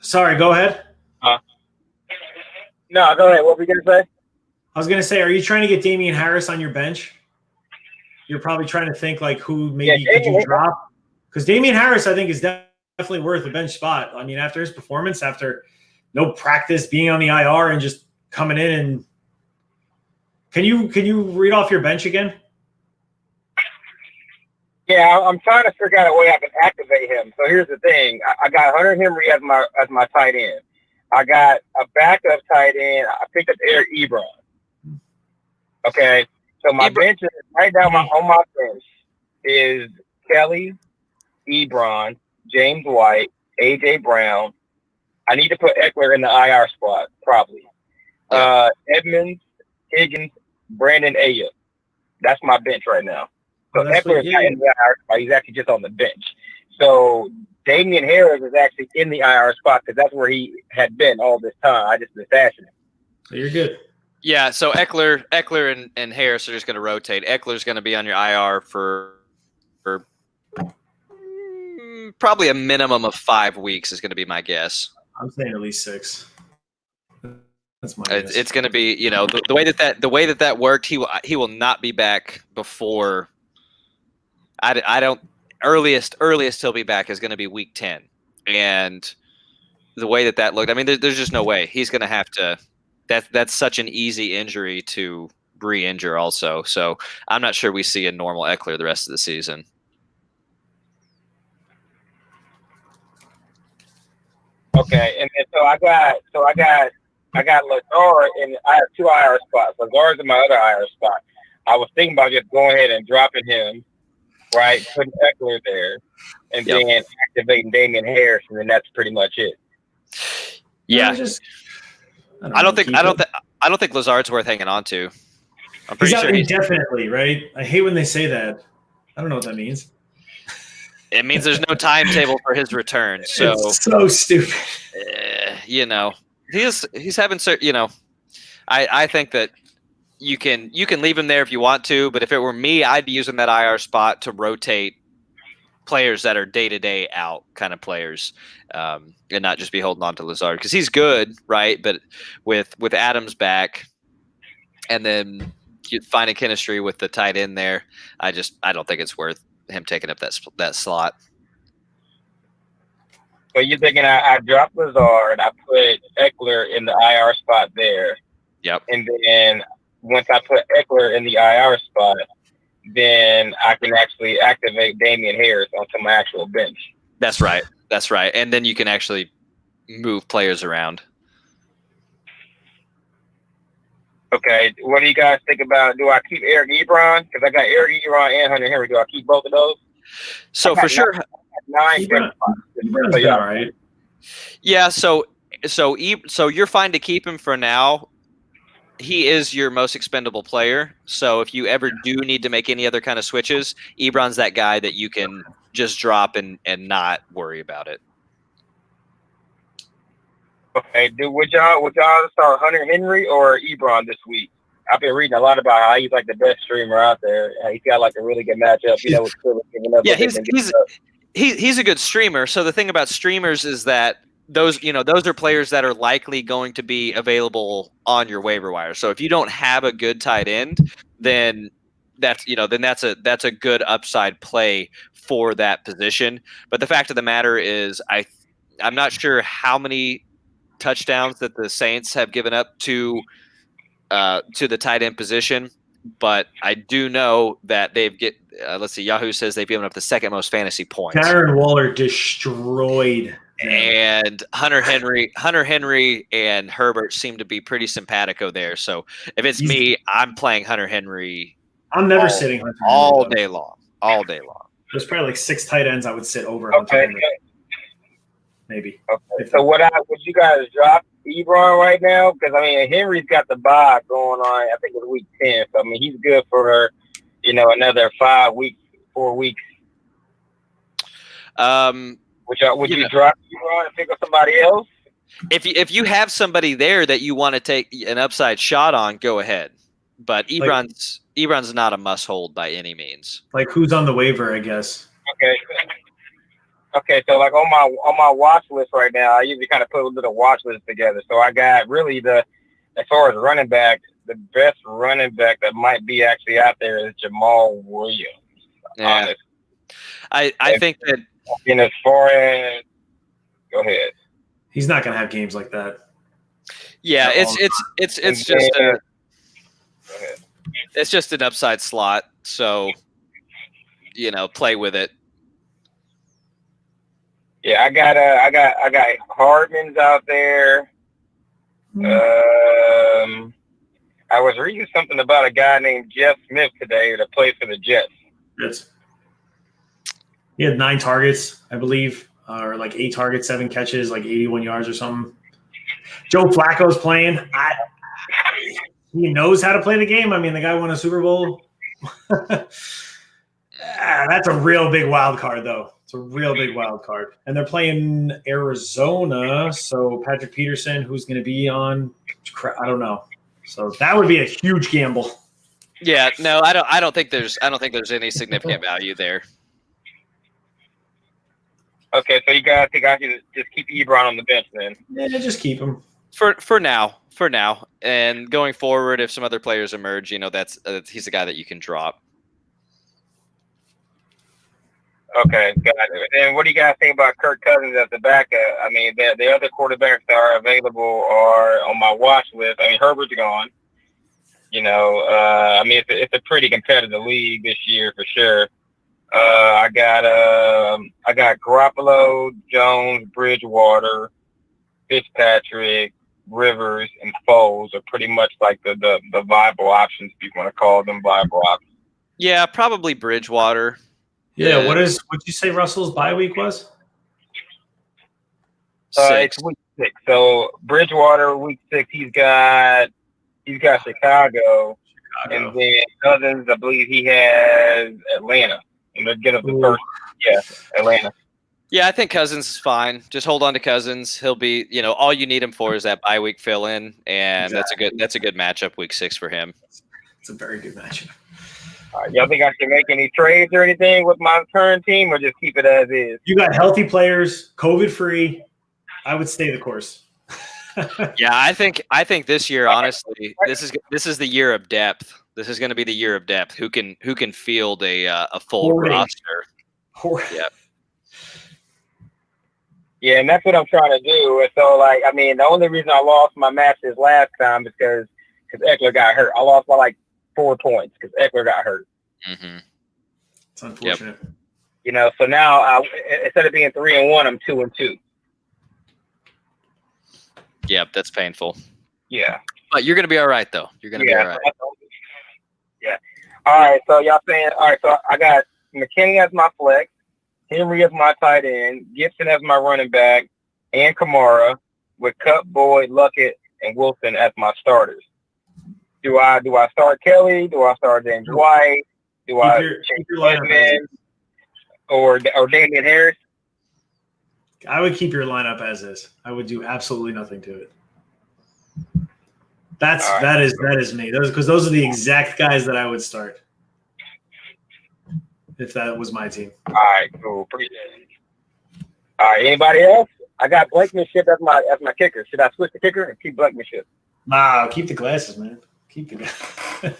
sorry, go ahead. No, go ahead. What were you gonna say? I was gonna say, are you trying to get Damian Harris on your bench? You're probably trying to think like who maybe could you drop? Because Damian Harris, I think, is definitely worth a bench spot. I mean, after his performance, after no practice, being on the IR and just coming in, and can you read off your bench again? Yeah, I'm trying to figure out a way I can activate him. So here's the thing: I got Hunter Henry as my tight end. I got a backup tight end. I picked up Eric Ebron. Okay, so my bench is right now. On my bench is Kelly, Ebron, James White, A.J. Brown. I need to put Eckler in the IR spot probably. Edmonds, Higgins, Brandon Ayuk. That's my bench right now. So Eckler is not in the IR spot. He's actually just on the bench. So Damian Harris is actually in the IR spot because that's where he had been all this time. I just been stashing him. So you're good. Yeah, so Eckler and Harris are just going to rotate. Eckler's going to be on your IR for probably a minimum of 5 weeks is going to be my guess. I'm saying at least 6. That's my guess. It's going to be, the way that worked. He will not be back before. I don't. Earliest he'll be back is going to be week 10, and the way that looked, I mean, there's just no way he's going to have to. That's such an easy injury to re-injure, also. So I'm not sure we see a normal Eckler the rest of the season. Okay, and then so I got Lazard, and I have 2 IR spots. Lazard's in my other IR spot. I was thinking about just going ahead and dropping him. Right, putting Eckler there, and then activating Damian Harris, and then that's pretty much it. Yeah, I don't think Lazard's worth hanging on to. I'm pretty sure he's indefinitely, right? I hate when they say that. I don't know what that means. It means there's no timetable for his return. So it's so stupid. He's having certain. I think that. You can leave him there if you want to, but if it were me, I'd be using that IR spot to rotate players that are day-to-day out kind of players, and not just be holding on to Lazard because he's good, right? But with Adams back, and then finding chemistry with the tight end there, I don't think it's worth him taking up that slot. So you're thinking I dropped Lazard, I put Eckler in the IR spot there. Yep. And then once I put Eckler in the IR spot, then I can actually activate Damian Harris onto my actual bench. That's right. And then you can actually move players around. Okay, what do you guys think about? Do I keep Eric Ebron? Because I got Eric Ebron and Hunter Henry. Do I keep both of those? So for sure, nine. Ebron's all right. Yeah. So you're fine to keep him for now. He is your most expendable player. So if you ever do need to make any other kind of switches, Ebron's that guy that you can just drop and not worry about it. Okay, would y'all start Hunter Henry or Ebron this week? I've been reading a lot about how he's like the best streamer out there. He's got like a really good matchup. You know, with giving up. Yeah, he's a good streamer. So the thing about streamers is that those are players that are likely going to be available on your waiver wire. So if you don't have a good tight end, then that's a good upside play for that position. But the fact of the matter is, I'm not sure how many touchdowns that the Saints have given up to the tight end position, but I do know that Yahoo says they've given up the second most fantasy points. Darren Waller destroyed. And Hunter Henry and Herbert seem to be pretty simpatico there. So if it's me, I'm playing Hunter Henry. I'm never sitting Hunter Henry all day long. There's probably like 6 tight ends I would sit over Hunter Henry. Maybe. Okay. So would you guys drop Ebron right now? Because I mean, Henry's got the bye going on. I think it's week 10. So I mean, he's good for another 4 weeks. Would you drop Ebron and pick up somebody else? If you have somebody there that you want to take an upside shot on, go ahead. But Ebron's not a must hold by any means. Like who's on the waiver, I guess. Okay, so like on my watch list right now, I usually kind of put a little watch list together. So I got really as far as running back, the best running back that might be actually out there is Jamal Williams. Yeah. I think that. And as far as, go ahead. He's not going to have games like that. Yeah, it's just an upside slot. So, play with it. Yeah, I got Hardman's out there. I was reading something about a guy named Jeff Smith today that plays for the Jets. Yes. He had 9 targets, I believe, or like 8 targets, 7 catches, like 81 yards or something. Joe Flacco's playing. He knows how to play the game. I mean, the guy won a Super Bowl. That's a real big wild card, though. It's a real big wild card. And they're playing Arizona, so Patrick Peterson, who's going to be on, I don't know. So that would be a huge gamble. Yeah, no, I don't think there's any significant value there. Okay, so you guys think I should just keep Ebron on the bench then? Yeah, just keep him for now. And going forward, if some other players emerge, he's the guy that you can drop. Okay, got it. And what do you guys think about Kirk Cousins as the backup? I mean, the other quarterbacks that are available are on my watch list. I mean, Herbert's gone. I mean, it's a pretty competitive league this year for sure. I got Garoppolo, Jones, Bridgewater, Fitzpatrick, Rivers, and Foles are pretty much like the viable options, if you want to call them viable options. Yeah, probably Bridgewater. Yeah, what'd you say Russell's bye week was? 6. It's week 6. So Bridgewater, week 6, he's got Chicago. And then Cousins, I believe he has Atlanta. And they'll get up the first. Yeah, Atlanta. Yeah, I think Cousins is fine. Just hold on to Cousins. He'll be, all you need him for is that bye week fill in, and exactly. that's a good matchup week 6 for him. It's a very good matchup. Y'all think I should make any trades or anything with my current team, or just keep it as is? You got healthy players, COVID-free. I would stay the course. Yeah, I think this year, honestly, this is the year of depth. This is going to be the year of depth. Who can field a full roster? Yeah. Yeah, and that's what I'm trying to do. So, the only reason I lost my matches last time is because because Eckler got hurt. I lost by like 4 points because Eckler got hurt. Mm-hmm. It's unfortunate. Yep. So now instead of being 3-1, I'm 2-2. Yep, that's painful. Yeah. But you're gonna be all right, though. You're gonna be all right. Yeah. All right. So y'all saying, all right. So I got McKinney as my flex, Henry as my tight end, Gibson as my running back, and Kamara with Cup, Boyd, Lockett, and Wilson as my starters. Do I start Kelly? Do I start James White? Do I change Edmonds or Damian Harris? I would keep your lineup as is. I would do absolutely nothing to it. That is me. Because those are the exact guys that I would start if that was my team. All right, cool. Appreciate it. All right, anybody else? I got Blakemanship as my kicker. Should I switch the kicker and keep Blakemanship? Nah, keep the glasses, man. Keep the glasses.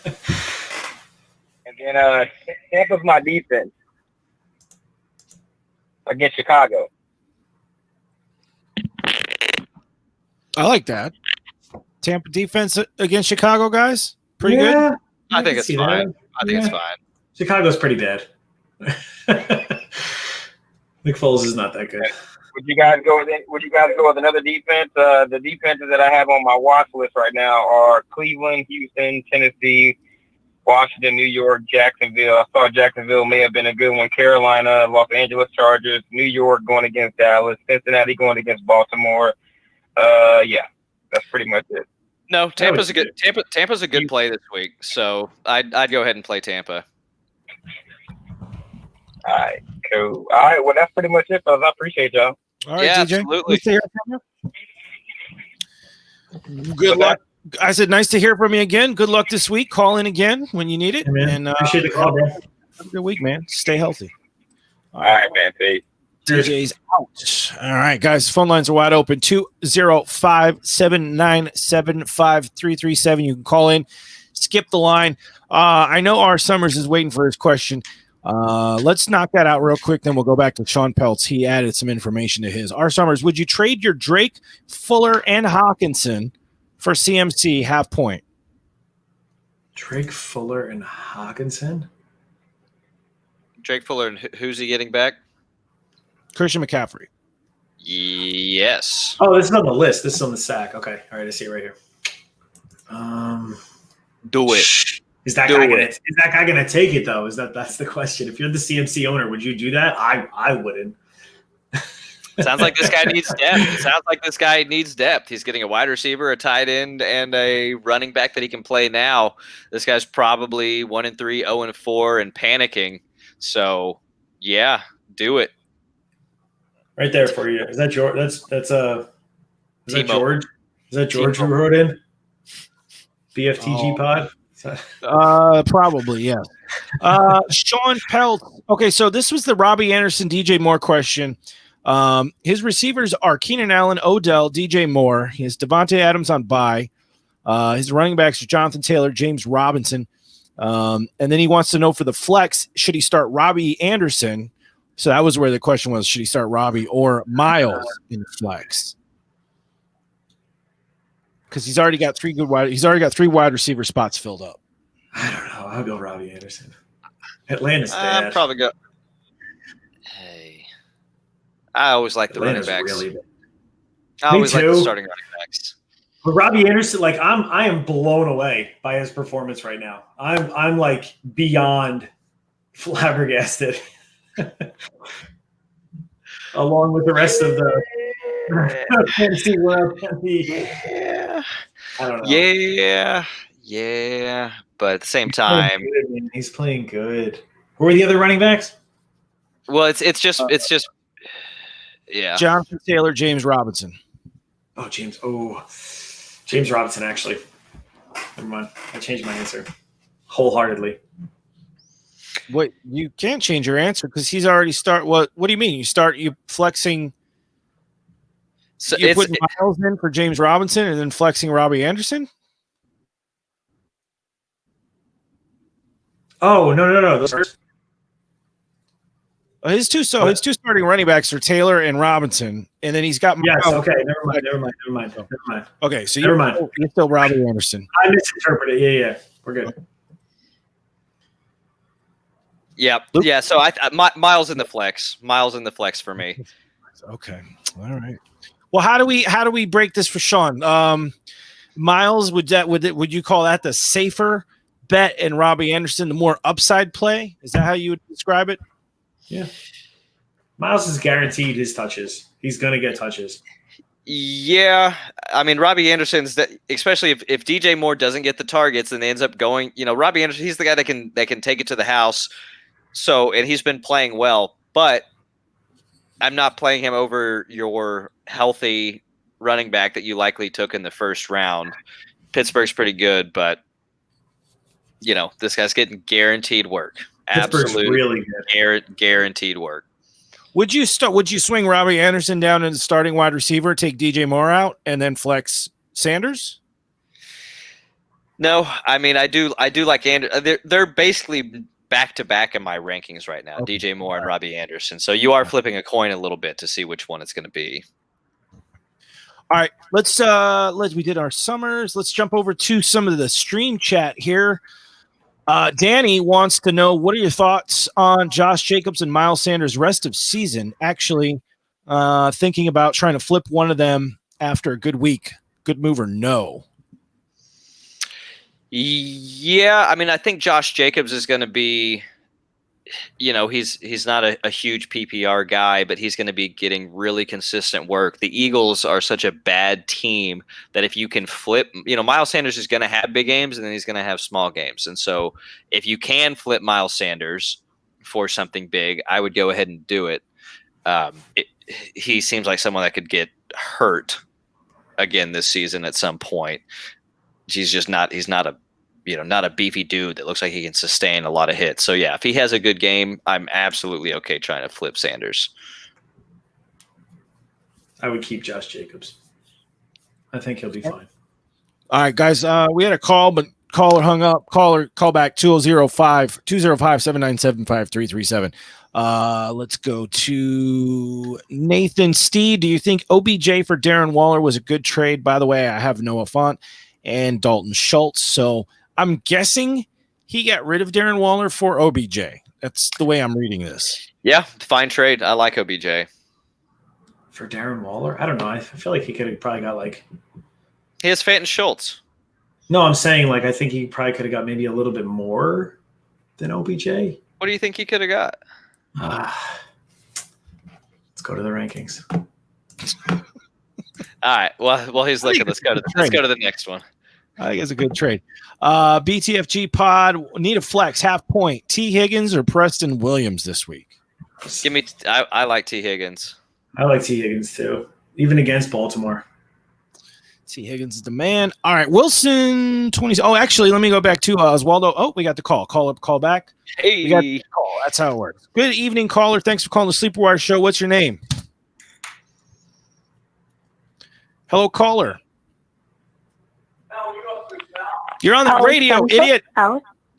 And then Tampa's my defense against Chicago. I like that. Tampa defense against Chicago, guys? Pretty good? I think it's fine. I think it's fine. Chicago's pretty bad. Nick Foles is not that good. Would you guys go with another defense? The defenses that I have on my watch list right now are Cleveland, Houston, Tennessee, Washington, New York, Jacksonville. I thought Jacksonville may have been a good one. Carolina, Los Angeles Chargers, New York going against Dallas, Cincinnati going against Baltimore. Yeah, that's pretty much it. No, Tampa's a good play this week, so I'd go ahead and play Tampa. All right, cool. All right, well, that's pretty much it, fellas. I appreciate y'all. All right, yeah, DJ. absolutely. Nice to hear from you. Good luck. I said, nice to hear from you again. Good luck this week. Call in again when you need it. Hey, man. And appreciate the call, bro. Have a good week, man. Stay healthy. All right, man. Peace. DJ's out. All right, guys. Phone lines are wide open. 205-797-5337. You can call in. Skip the line. I know R. Summers is waiting for his question. Let's knock that out real quick, then we'll go back to Sean Peltz. He added some information to his. R. Summers, would you trade your Drake, Fuller, and Hawkinson for CMC half point? Drake, Fuller, and Hawkinson? Drake Fuller, and who's he getting back? Christian McCaffrey. Yes. Oh, this is on the list. This is on the sack. Okay. All right, I see it right here. Do it. Is that guy gonna take it though? That's the question. If you're the CMC owner, would you do that? I wouldn't. Sounds like this guy needs depth. He's getting a wide receiver, a tight end, and a running back that he can play now. This guy's probably 1-3, 0-4, and panicking. So, yeah, do it. Right there for you. Is that George? Is that George? Is that George who wrote in? BFTG pod? Probably, yeah. Sean Pelt. Okay, so this was the Robbie Anderson, DJ Moore question. His receivers are Keenan Allen, Odell, DJ Moore. He has Devontae Adams on bye. His running backs are Jonathan Taylor, James Robinson. And then he wants to know for the flex, should he start Robbie Anderson? So that was where the question was, should he start Robbie or Miles in the flex? Because he's already got three wide receiver spots filled up. I don't know. I'll go Robbie Anderson. Atlanta's bad. I'd probably go. Hey, I always like the Atlanta's running backs. really bad. I always like too. the starting running backs. But Robbie Anderson, I am blown away by his performance right now. I'm like beyond flabbergasted. Along with the rest of the fantasy world. Yeah. I don't know. Yeah. But at the same time, he's playing good. Who are the other running backs? Well, it's just yeah. Jonathan Taylor, James Robinson. Oh, James Robinson, actually. Never mind. I changed my answer wholeheartedly. Wait, you can't change your answer because he's already start. What do you mean? You flexing. So you're putting Miles in for James Robinson and then flexing Robbie Anderson? Oh, no. His two starting running backs are Taylor and Robinson, and then he's got. Yes. Okay. Never mind. Okay. So never mind. You're still Robbie Anderson. I misinterpreted. Yeah. We're good. Yeah. Yeah. So Miles in the flex. Miles in the flex for me. Okay. All right. Well, how do we break this for Sean? Miles, would you call that the safer bet, and Robbie Anderson the more upside play? Is that how you would describe it? Yeah. Miles is guaranteed his touches. He's gonna get touches. Yeah, I mean Robbie Anderson's that, especially if DJ Moore doesn't get the targets and they ends up going, Robbie Anderson, he's the guy that can take it to the house. So, and he's been playing well, but I'm not playing him over your healthy running back that you likely took in the first round. Pittsburgh's pretty good, but this guy's getting guaranteed work. Absolutely, really good. Guaranteed work. Would you swing Robbie Anderson down in the starting wide receiver, take DJ Moore out, and then flex Sanders? No, I mean I do like Anderson. They're basically back to back in my rankings right now. Okay. DJ Moore and Robbie Anderson. So you are flipping a coin a little bit to see which one it's going to be. All right, we did our summers. Let's jump over to some of the stream chat here. Danny wants to know, what are your thoughts on Josh Jacobs and Miles Sanders rest of season? Actually, thinking about trying to flip one of them after a good week. Good move or no? Yeah, I mean, I think Josh Jacobs is going to be, he's not a huge PPR guy, but he's going to be getting really consistent work. The Eagles are such a bad team that if you can flip, Miles Sanders is going to have big games and then he's going to have small games. And so if you can flip Miles Sanders for something big, I would go ahead and do it. He seems like someone that could get hurt again this season at some point. He's not a beefy dude that looks like he can sustain a lot of hits. So yeah, if he has a good game, I'm absolutely okay trying to flip Sanders. I would keep Josh Jacobs. I think he'll be fine. All right, guys. We had a call, but caller hung up. Call back 205-797-5337. Let's go to Nathan Steed. Do you think OBJ for Darren Waller was a good trade? By the way, I have Noah Fant and Dalton Schultz. So I'm guessing he got rid of Darren Waller for OBJ. That's the way I'm reading this. Yeah, fine trade. I like OBJ. For Darren Waller? I don't know. I feel like he could have probably got he has Fant and Schultz. No, I'm saying I think he probably could have got maybe a little bit more than OBJ. What do you think he could have got? Let's go to the rankings. All right. Well, he's looking. Let's go to the next one. I think it's a good trade. BTFG pod, need a flex, half point. T. Higgins or Preston Williams this week? Give me. I like T. Higgins. I like T. Higgins too, even against Baltimore. T. Higgins is the man. All right, Wilson 20. Oh, actually, let me go back to Oswaldo. Oh, we got the call. Call back. Hey, we got the call. That's how it works. Good evening, caller. Thanks for calling the Sleeper Wire Show. What's your name? Hello, caller. You're on the radio, idiot.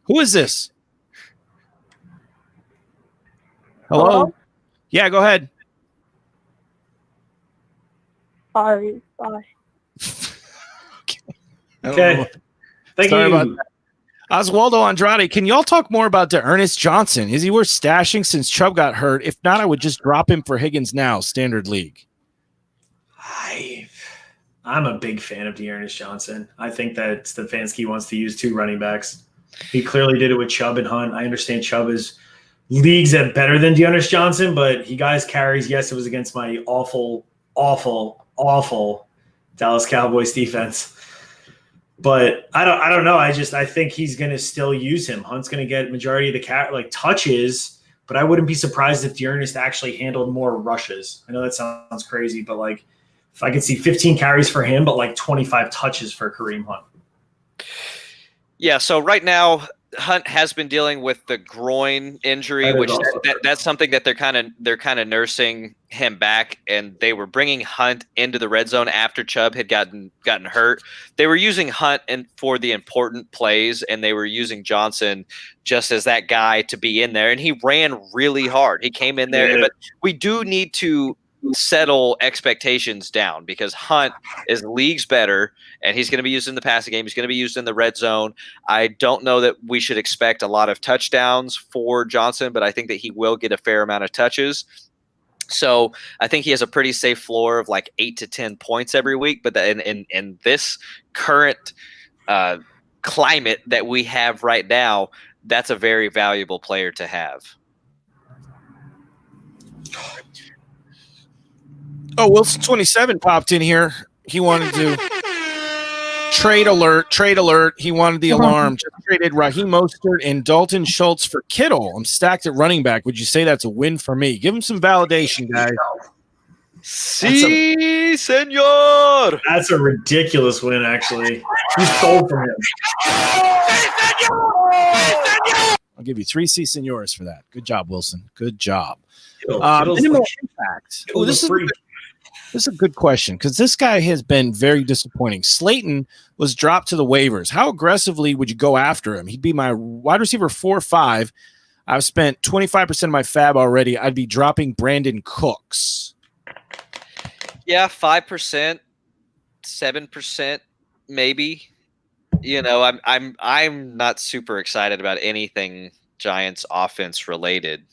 Who is this? Hello? Yeah, go ahead. Sorry. Bye. Okay. Thank you. About that. Oswaldo Andrade, can y'all talk more about Ernest Johnson? Is he worth stashing since Chubb got hurt? If not, I would just drop him for Higgins now, standard league. I'm a big fan of Ernest Johnson. I think that Stefanski wants to use two running backs. He clearly did it with Chubb and Hunt. I understand Chubb is leagues at better than Ernest Johnson, but he got his carries. Yes, it was against my awful Dallas Cowboys defense. But I don't know. I think he's going to still use him. Hunt's going to get majority of the touches, but I wouldn't be surprised if Ernest actually handled more rushes. I know that sounds crazy, but if I could see 15 carries for him, but 25 touches for Kareem Hunt. Yeah, so right now Hunt has been dealing with the groin injury, which that's something that they're kind of nursing him back, and they were bringing Hunt into the red zone after Chubb had gotten hurt. They were using Hunt for the important plays, and they were using Johnson just as that guy to be in there, and he ran really hard. He came in there, but we do need to settle expectations down because Hunt is leagues better, and he's going to be used in the passing game. He's going to be used in the red zone. I don't know that we should expect a lot of touchdowns for Johnson, but I think that he will get a fair amount of touches. So I think he has a pretty safe floor of like 8 to 10 points every week. But in this current climate that we have right now, that's a very valuable player to have. Oh, Wilson 27 popped in here. He wanted to trade alert. He wanted the alarm. Just traded Raheem Mostert and Dalton Schultz for Kittle. I'm stacked at running back. Would you say that's a win for me? Give him some validation, guys. Si, senor. That's a ridiculous win, actually. You stole from him. I'll give you 3 C senors for that. Good job, Wilson. Good job. Kittle's Minimal impact. Oh, this is a good question because this guy has been very disappointing. Slayton was dropped to the waivers. How aggressively would you go after him? He'd be my wide receiver 4 or 5. I've spent 25% of my fab already. I'd be dropping Brandon Cooks. Yeah, 5%, 7%, maybe. You know, I'm not super excited about anything Giants offense related.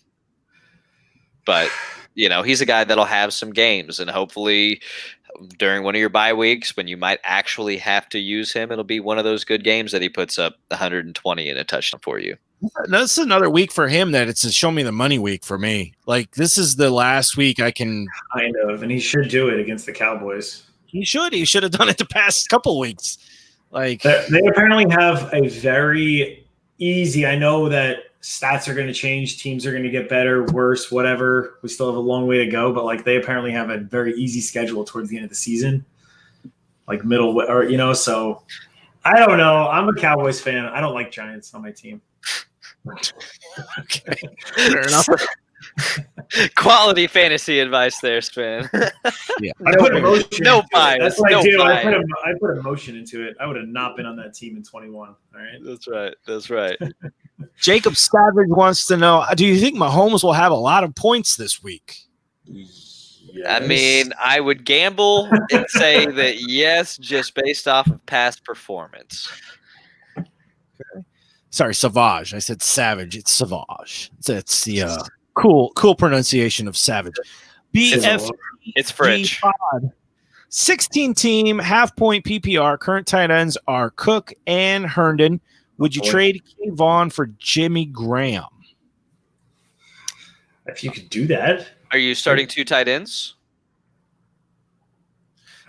But, you know, he's a guy that'll have some games, and hopefully during one of your bye weeks when you might actually have to use him, it'll be one of those good games that he puts up 120 and a touchdown for you. That's another week for him that it's a show me the money week for me. Like, this is the last week I can – kind of, and he should do it against the Cowboys. He should have done it the past couple weeks. Like, they apparently have a very easy – I know that stats are going to change. Teams are going to get better, worse, whatever. We still have a long way to go, but like they apparently have a very easy schedule towards the end of the season, like middle or, you know, so I don't know. I'm a Cowboys fan. I don't like Giants on my team. Okay. Fair enough. Quality fantasy advice there, Sven. Yeah. I put emotion no bias. That's what I do. bias. I put emotion into it. I would have not been on that team in 21. All right. That's right. Jacob Savage wants to know, do you think Mahomes will have a lot of points this week? Yes. I mean, I would gamble and say that yes, just based off of past performance. Okay. Sorry, Savage. I said Savage. It's Savage. It's the cool pronunciation of Savage. BF. It's French. 16 team, half-point PPR. Current tight ends are Cook and Herndon. Would you trade Kayvon for Jimmy Graham? If you could do that. Are you starting 2 tight ends?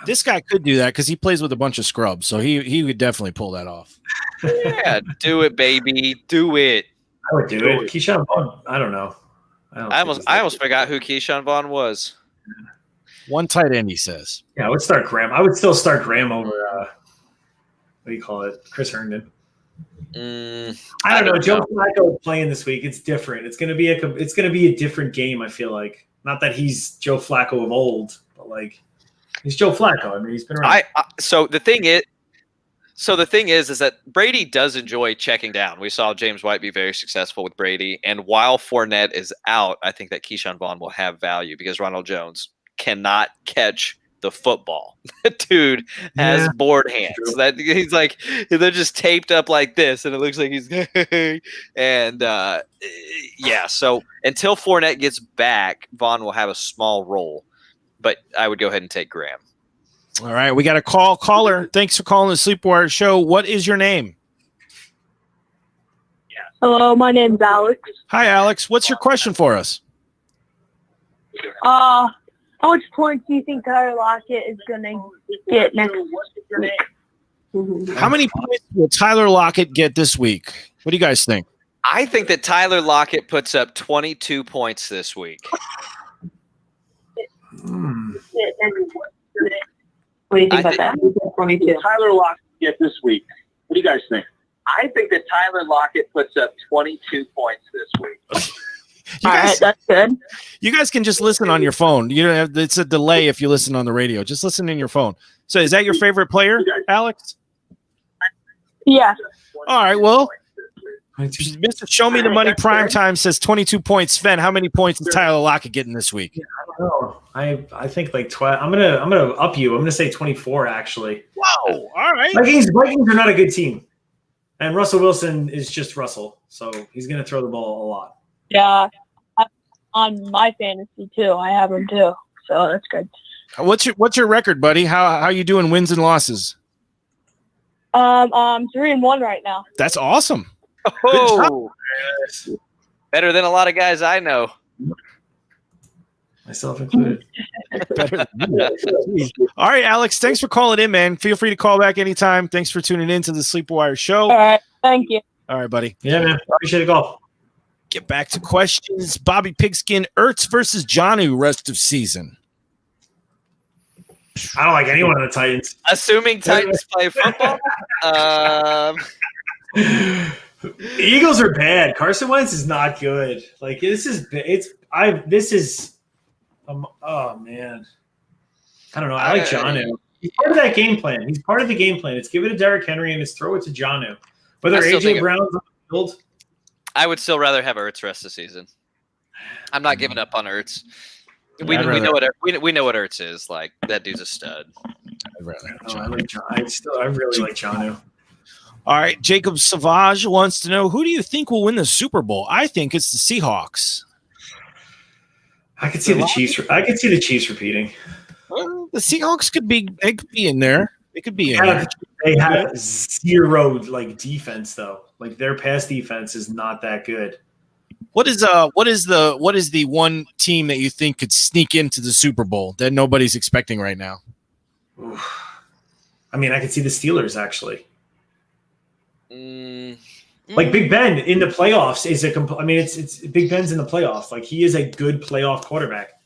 This guy could do that because he plays with a bunch of scrubs, so he would definitely pull that off. Yeah, do it, baby. Do it. I would do it. Keyshawn Vaughn, I don't know. I almost forgot who Keyshawn Vaughn was. One tight end, he says. Yeah, I would start Graham. I would still start Graham over, what do you call it, Chris Herndon. I don't know. Joe Flacco playing this week. It's different. It's gonna be a different game. I feel like not that he's Joe Flacco of old, but like he's Joe Flacco. I mean, he's been around. So the thing is that Brady does enjoy checking down. We saw James White be very successful with Brady, and while Fournette is out, I think that Keyshawn Vaughn will have value because Ronald Jones cannot catch the football. The dude has board hands. That he's like they're just taped up like this, and it looks like he's and So until Fournette gets back, Vaughn will have a small role. But I would go ahead and take Graham. All right, we got a caller. Thanks for calling the Sleepwire Show. What is your name? Hello, my name's Alex. Hi, Alex. What's your question for us? How much points do you think Tyler Lockett is going to get next week? How many points will Tyler Lockett get this week? What do you guys think? I think that Tyler Lockett puts up 22 points this week. What do you think about that? Tyler Lockett get this week. What do you guys think? I think that Tyler Lockett puts up 22 points this week. All right, that's good. You guys can just listen on your phone. You don't have, it's a delay if you listen on the radio. Just listen in your phone. So is that your favorite player, Alex? Yeah. All right, well, Mr. Show Me the Money Primetime says 22 points. Sven, how many points is Tyler Lockett getting this week? I don't know. I think like 12. I'm gonna up you. I'm gonna say 24 actually. Wow. All right. Vikings are not a good team, and Russell Wilson is just Russell, so he's gonna throw the ball a lot. Yeah. On my fantasy too. I have him too. So that's good. What's your record, buddy? How you doing wins and losses? I'm 3-1 right now. That's awesome. Oh, better than a lot of guys I know. Myself included. Better than you. All right, Alex, thanks for calling in, man. Feel free to call back anytime. Thanks for tuning in to the Sleeper Wire show. All right. Thank you. All right, buddy. Yeah, man. Appreciate the call. Get back to questions. Bobby Pigskin, Ertz versus Jonnu rest of season. I don't like anyone on the Titans. Assuming Titans play football. The Eagles are bad. Carson Wentz is not good. Like oh man. I don't know. I like Jonnu. He's part of that game plan. He's part of the game plan. It's give it to Derrick Henry and it's throw it to Jonnu. Whether AJ Brown's on the field. I would still rather have Ertz rest of the season. I'm not giving up on Ertz. We know what Ertz is. Like, that dude's a stud. I really like Jonnu. All right, Jacob Savage wants to know, who do you think will win the Super Bowl? I think it's the Seahawks. I could see the Chiefs. I could see the Chiefs repeating. Well, the Seahawks could be in there. They could be in there. They have zero defense though. Like their pass defense is not that good. What is the one team that you think could sneak into the Super Bowl that nobody's expecting right now? Oof. I mean, I could see the Steelers actually. Like Big Ben in the playoffs is it's Big Ben's in the playoffs. Like he is a good playoff quarterback.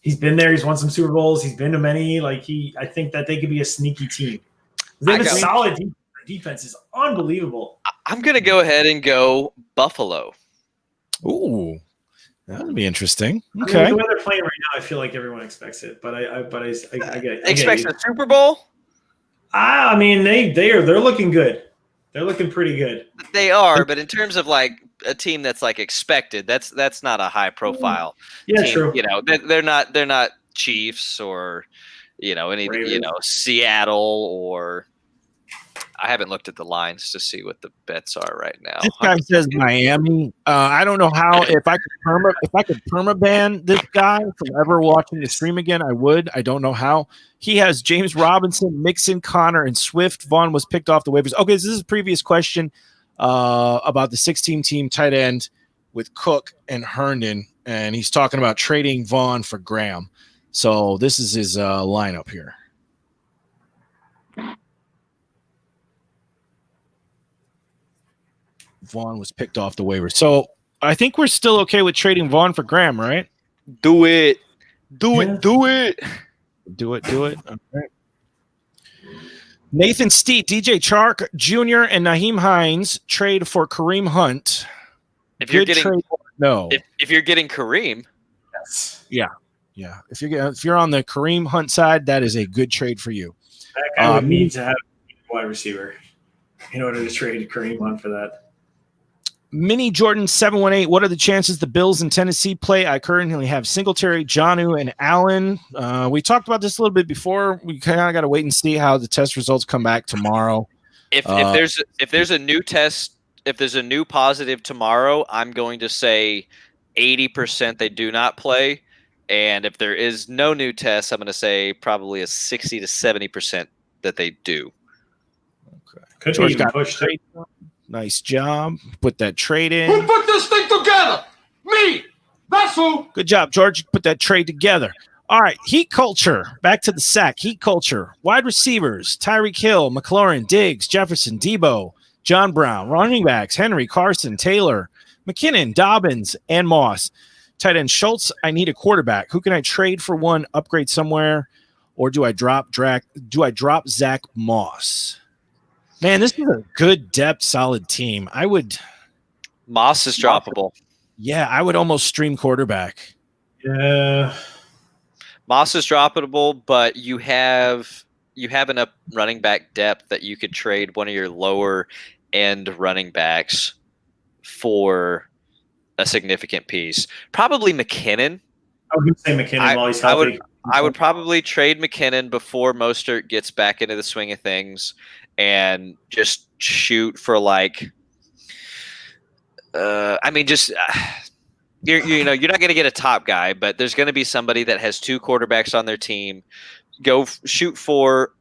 He's been there. He's won some Super Bowls. He's been to many. I think that they could be a sneaky team. They have a solid defense. Their defense is unbelievable. I'm gonna go ahead and go Buffalo. Ooh, that would be interesting. Okay, I mean, the way they're playing right now, I feel like everyone expects it. But I get expects a Super Bowl. I mean, they're looking good. They're looking pretty good. They are, but in terms of like a team that's like expected, that's not a high profile. Yeah, team. true. You know, they're not Chiefs or any Ravens. Seattle or. I haven't looked at the lines to see what the bets are right now. This guy says Miami. I don't know how. If I could permaban this guy from ever watching the stream again, I would. I don't know how. He has James Robinson, Mixon, Connor, and Swift. Vaughn was picked off the waivers. Okay, so this is a previous question about the 16-team tight end with Cook and Herndon, and he's talking about trading Vaughn for Graham. So this is his lineup here. Vaughn was picked off the waiver. So I think we're still okay with trading Vaughn for Graham, right? Do it. Do it. All right. Nathan Steed, DJ Chark Jr., and Naheem Hines trade for Kareem Hunt. If you're getting if you're getting Kareem, yes. Yeah. If you're on the Kareem Hunt side, that is a good trade for you. That guy would need to have a wide receiver in order to trade Kareem Hunt for that. Mini Jordan 718. What are the chances the Bills in Tennessee play? I currently have Singletary, Jonnu, and Allen. We talked about this a little bit before. We kind of got to wait and see how the test results come back tomorrow. If there's a new test, if there's a new positive tomorrow, I'm going to say 80% they do not play, and if there is no new test, I'm going to say probably a 60 to 70% that they do. Okay. Could George be even got pushed. Nice job. Put that trade in. Who put this thing together? Me. That's who. Good job, George. Put that trade together. All right. Heat culture. Back to the sack. Heat culture. Wide receivers. Tyreek Hill, McLaurin, Diggs, Jefferson, Debo, John Brown. Running backs. Henry, Carson, Taylor, McKinnon, Dobbins, and Moss. Tight end Schultz. I need a quarterback. Who can I trade for one? Upgrade somewhere, or do I drop Zach Moss? Man, this is a good depth, solid team. Moss is droppable. Yeah, I would almost stream quarterback. Yeah. Moss is droppable, but you have enough running back depth that you could trade one of your lower end running backs for a significant piece. Probably McKinnon. I was going to say McKinnon while he's healthy. I would probably trade McKinnon before Mostert gets back into the swing of things and just shoot for like you're not going to get a top guy, but there's going to be somebody that has two quarterbacks on their team. Go shoot for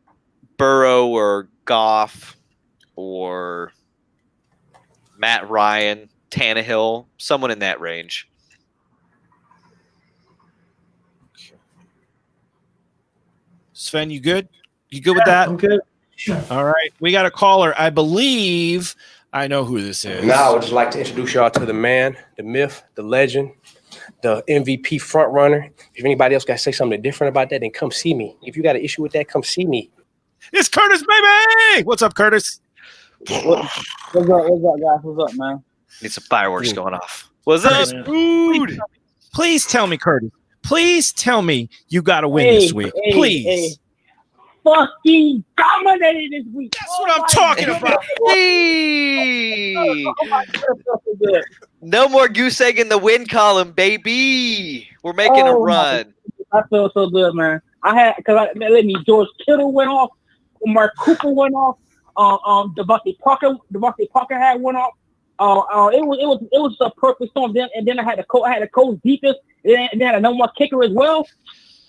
Burrow or Goff or Matt Ryan, Tannehill, someone in that range. Sven, you good? You good with that? I'm good. All right. We got a caller. I believe I know who this is. Now, I would just like to introduce y'all to the man, the myth, the legend, the MVP front runner. If anybody else got to say something different about that, then come see me. If you got an issue with that, come see me. It's Curtis, baby. What's up, Curtis? What's up, guys? What's up, man? Need some fireworks going off. What's up, dude? Please tell me, Curtis. Please tell me you got to win this week. Please. Fucking dominated this week. That's what I'm talking about. Hey! No more goose egg in the win column, baby. We're making a run. I feel so good, man. George Kittle went off, Mark Cooper went off, Devontae Parker had went off. It was a perfect storm. Then I had the coach defense, and then I had a number one kicker as well.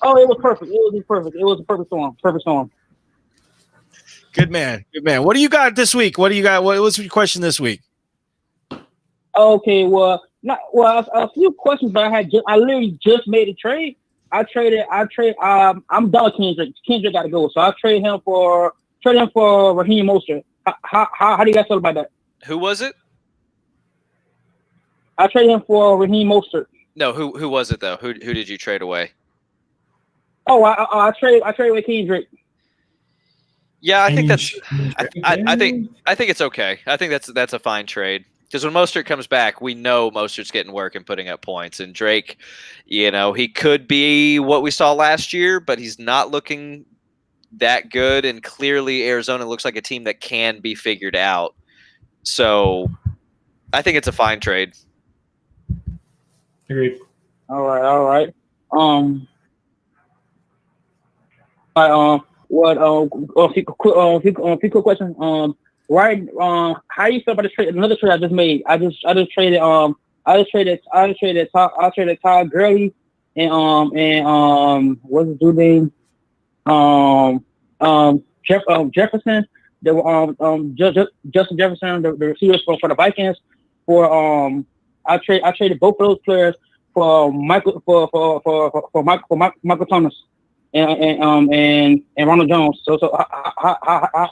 Oh, it was perfect. It was perfect. It was a perfect storm. Perfect storm. Good man. Good man. What do you got this week? What do you got? What's your question this week? Okay, a few questions, but I literally just made a trade. I'm done with Kenyan Drake. Kenyan Drake got to go, so I trade him for Raheem Mostert. How do you guys feel about that? Who was it? I traded him for Raheem Mostert. No, who was it though? Who did you trade away? Oh, I traded with Kenyan Drake. Yeah, I think that's. I think it's okay. I think that's a fine trade because when Mostert comes back, we know Mostert's getting work and putting up points. And Drake, he could be what we saw last year, but he's not looking that good. And clearly, Arizona looks like a team that can be figured out. So, I think it's a fine trade. Agreed. All right. A few quick questions. Right. How do you feel about the trade? Another trade I just made. I just traded. I traded Todd Gurley and what's his dude name? Jefferson. They were Justin Jefferson, the receivers for the Vikings. I traded both of those players for Michael Thomas and Ronald Jones. So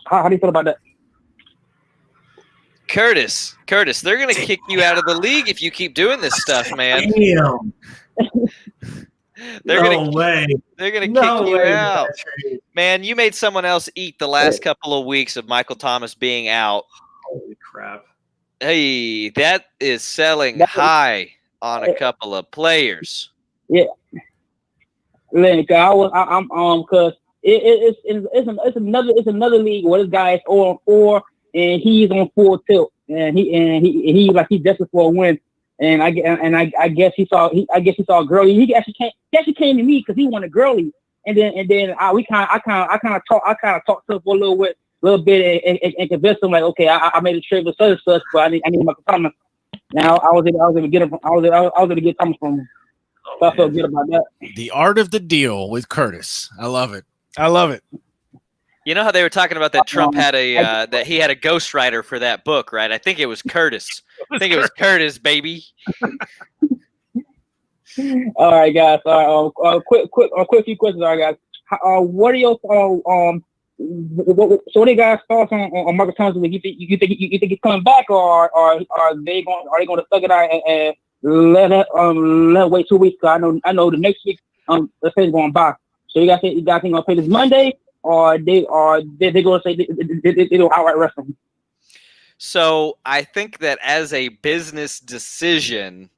how do you feel about that? Curtis, they're gonna kick you out of the league if you keep doing this stuff, man. Damn. They're gonna kick you out. Man, you made someone else eat the last couple of weeks of Michael Thomas being out. Holy crap. Hey, that is selling high on a couple of players. Yeah. Like because it's another league where this guy is 0-4 and he's on full tilt and he desperate for a win. And I guess he saw Gurley. He actually came to me because he wanted Gurley. And then I kind of talked to him for a little bit and convinced him like, okay, I made a trade with such, but I need Michael Thomas. Now I was able to get him. I was able to get Thomas from him. So I felt good about that. The art of the deal with Curtis. I love it. You know how they were talking about that Trump had that he had a ghostwriter for that book, right? I think it was Curtis. It was Curtis, baby. All right, guys. Quick few questions. All right, guys. What are your so what are you guys' thoughts on Michael Thomas? You think he's coming back, or are they going to thug it out and let wait 2 weeks? I know the next week the pay's going by. So you guys think gonna pay this Monday, or they gonna say they don't outright rest him? So I think that as a business decision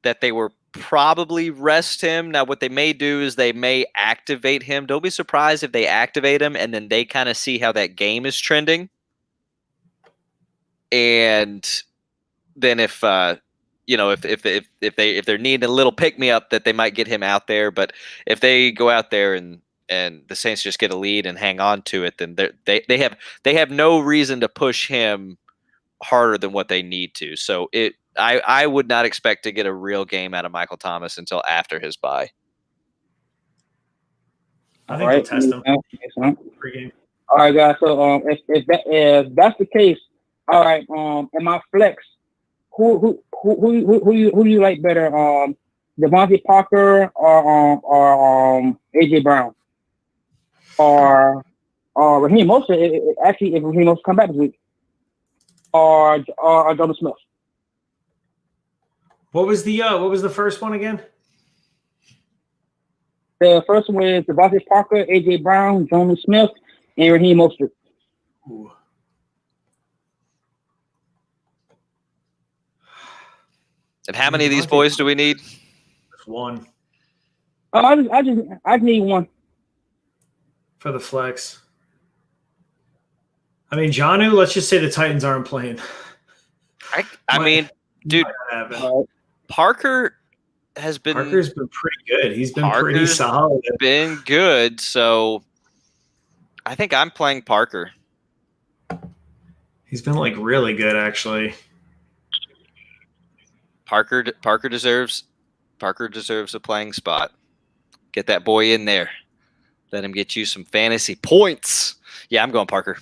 that they were probably rest him. Now, what they may do is they may activate him. Don't be surprised if they activate him and then they kind of see how that game is trending. And then if they're needing a little pick me up, that they might get him out there. But if they go out there and the Saints just get a lead and hang on to it, then they have no reason to push him harder than what they need to. So I would not expect to get a real game out of Michael Thomas until after his bye. I think they'll test him pre-game. All right, guys. So if that's the case, all right. In my flex, who you like better? Devontae Parker or AJ Brown or Raheem Mostert? Actually, if Raheem Mostert come back this week, or Jonah Smith. What was the first one again? The first one is Devontae Parker, AJ Brown, Jonah Smith, and Raheem Mostert. Ooh. And how many of these boys do we need? Just one. Oh, I just need one For the flex. I mean, Jonnu, let's just say the Titans aren't playing. I mean, dude, Parker's been pretty good. He's been pretty solid. Been good, so I think I'm playing Parker. He's been like really good, actually. Parker deserves a playing spot. Get that boy in there. Let him get you some fantasy points. Yeah, I'm going Parker.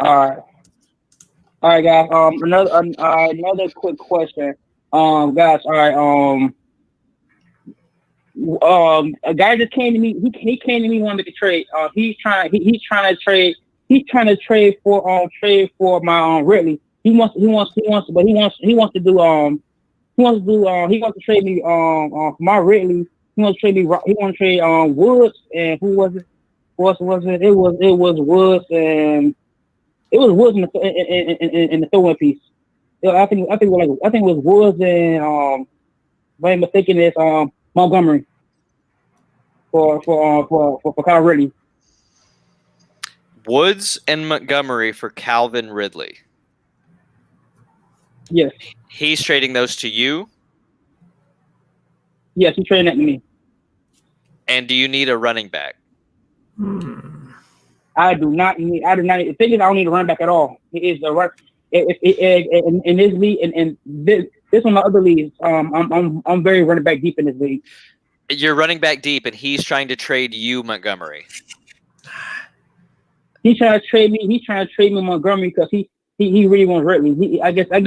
All right, guys. Another quick question. Guys. All right. A guy just came to me. He came to me wanting to make a trade. He's trying to trade for my Ridley. He wants to trade me for my Ridley. He wants to trade Woods, and who was it? What was it? It was Woods, and it was Woods in the throw-in piece. I think it was Woods and if I'm mistaken, it's Montgomery for Kyle Ridley. Woods and Montgomery for Calvin Ridley. Yes. He's trading those to you? Yes, he's trading that to me. And do you need a running back? I do not need. The thing is, I don't need a running back at all. He is the run. In this league and this one, my other leagues, I'm very running back deep in this league. You're running back deep, and he's trying to trade you Montgomery. He's trying to trade me. He's trying to trade me Montgomery because he really wants Ridley. I guess I'm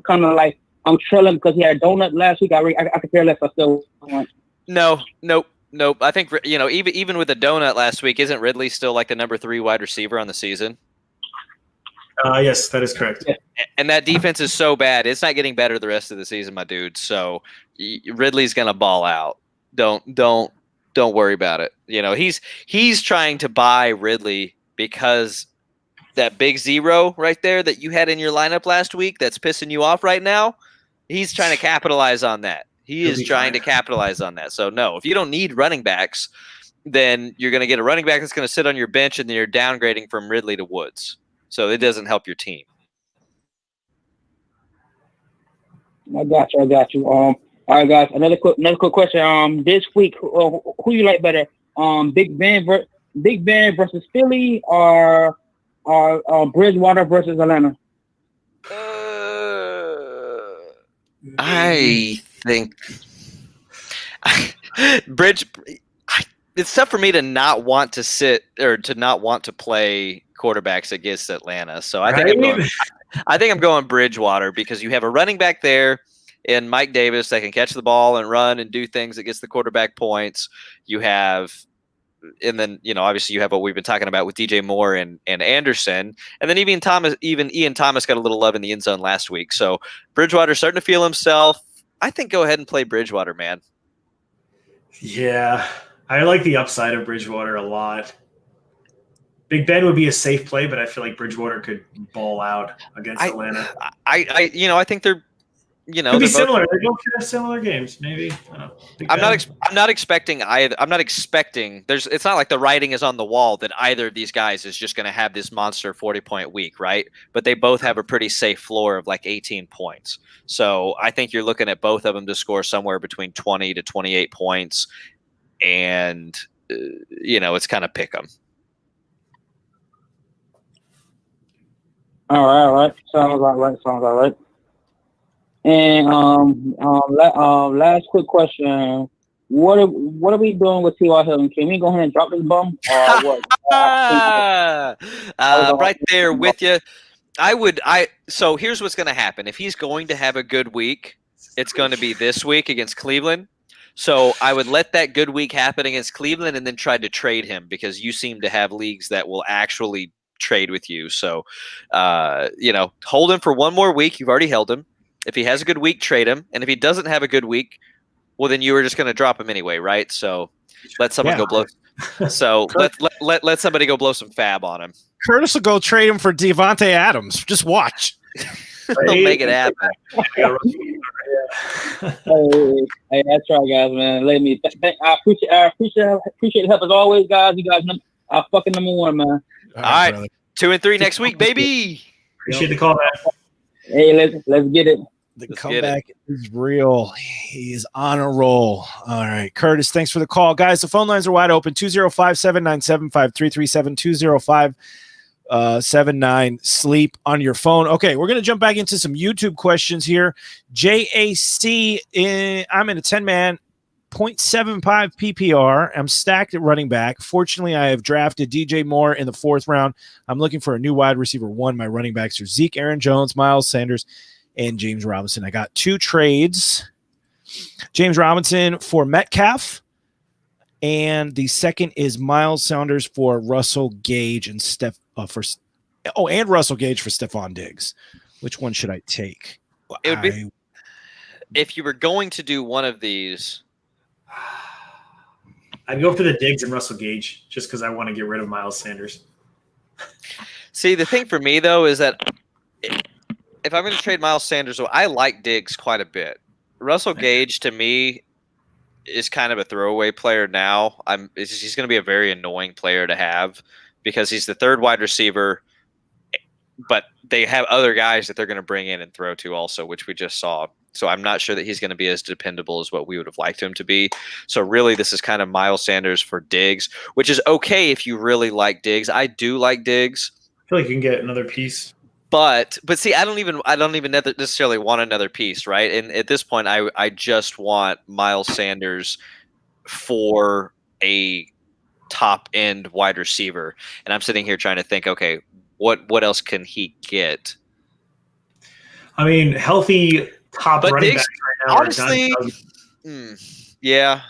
kind of like I'm trailing because he had a donut last week. I could care less. I still want. Nope. I think even with the donut last week, isn't Ridley still like the number 3 wide receiver on the season? Yes, that is correct. Yeah. And that defense is so bad; it's not getting better the rest of the season, my dude. So Ridley's gonna ball out. Don't worry about it. He's trying to buy Ridley because that big 0 right there that you had in your lineup last week that's pissing you off right now. He's trying to capitalize on that. He is trying to capitalize on that. So no, if you don't need running backs, then you're going to get a running back that's going to sit on your bench, and then you're downgrading from Ridley to Woods. So it doesn't help your team. I got you. All right, guys. Another quick question. This week, who you like better? Big Ben versus Philly, or Bridgewater versus Atlanta? I think it's tough for me to not want to sit or to not want to play quarterbacks against Atlanta. So I think I'm going Bridgewater because you have a running back there in Mike Davis that can catch the ball and run and do things that gets the quarterback points. You have, and then obviously you have what we've been talking about with DJ Moore and Anderson, and then even Ian Thomas got a little love in the end zone last week. So Bridgewater's starting to feel himself. I think go ahead and play Bridgewater, man. Yeah, I like the upside of Bridgewater a lot. Big Ben would be a safe play, but I feel like Bridgewater could ball out against Atlanta. I think they're, could be similar. They both could have similar games, maybe. I'm not expecting either. I'm not expecting. It's not like the writing is on the wall that either of these guys is just going to have this monster 40-point week, right? But they both have a pretty safe floor of like 18 points. So I think you're looking at both of them to score somewhere between 20 to 28 points, and it's kind of pick 'em. All right. Sounds all right. And last quick question: What are we doing with T.Y. Hilton? Can we go ahead and drop this bum? Or what? Right there with you. So here's what's going to happen. If he's going to have a good week, it's going to be this week against Cleveland. So I would let that good week happen against Cleveland and then try to trade him, because you seem to have leagues that will actually trade with you. So, hold him for one more week. You've already held him. If he has a good week, trade him. And if he doesn't have a good week, well, then you were just going to drop him anyway, right? So let someone go blow. So let somebody go blow some fab on him. Curtis will go trade him for Devontae Adams. Just watch. He'll make it happen. Hey, that's right, guys, man. I appreciate the help as always, guys. You guys are fucking number one, man. All right, brother. 2 and 3 next week, baby. Appreciate the call, man. Hey, let's get it. The comeback is real. He is on a roll. All right, Curtis, thanks for the call. Guys, the phone lines are wide open. 205-797-5337, 205-79-SLEEP on your phone. Okay, we're going to jump back into some YouTube questions here. JAC, I'm in a 10-man, 0.75 PPR. I'm stacked at running back. Fortunately, I have drafted DJ Moore in the 4th round. I'm looking for a new wide receiver 1. My running backs are Zeke, Aaron Jones, Miles Sanders, and James Robinson. I got 2 trades. James Robinson for Metcalf, and the second is Miles Sanders for Russell Gage and and Russell Gage for Stephon Diggs. Which one should I take? It would be, if you were going to do one of these, I'd go for the Diggs and Russell Gage just because I want to get rid of Miles Sanders. See, the thing for me though is that if I'm going to trade Miles Sanders, I like Diggs quite a bit. Russell Gage to me is kind of a throwaway player now. He's going to be a very annoying player to have because he's the 3rd wide receiver, but they have other guys that they're going to bring in and throw to also, which we just saw. So I'm not sure that he's going to be as dependable as what we would have liked him to be. So really, this is kind of Miles Sanders for Diggs, which is okay if you really like Diggs. I do like Diggs. I feel like you can get another piece. But see, I don't even necessarily want another piece, right? And at this point, I just want Miles Sanders for a top end wide receiver, and I'm sitting here trying to think, okay, what else can he get? I mean, healthy top running backs right now. Honestly, yeah.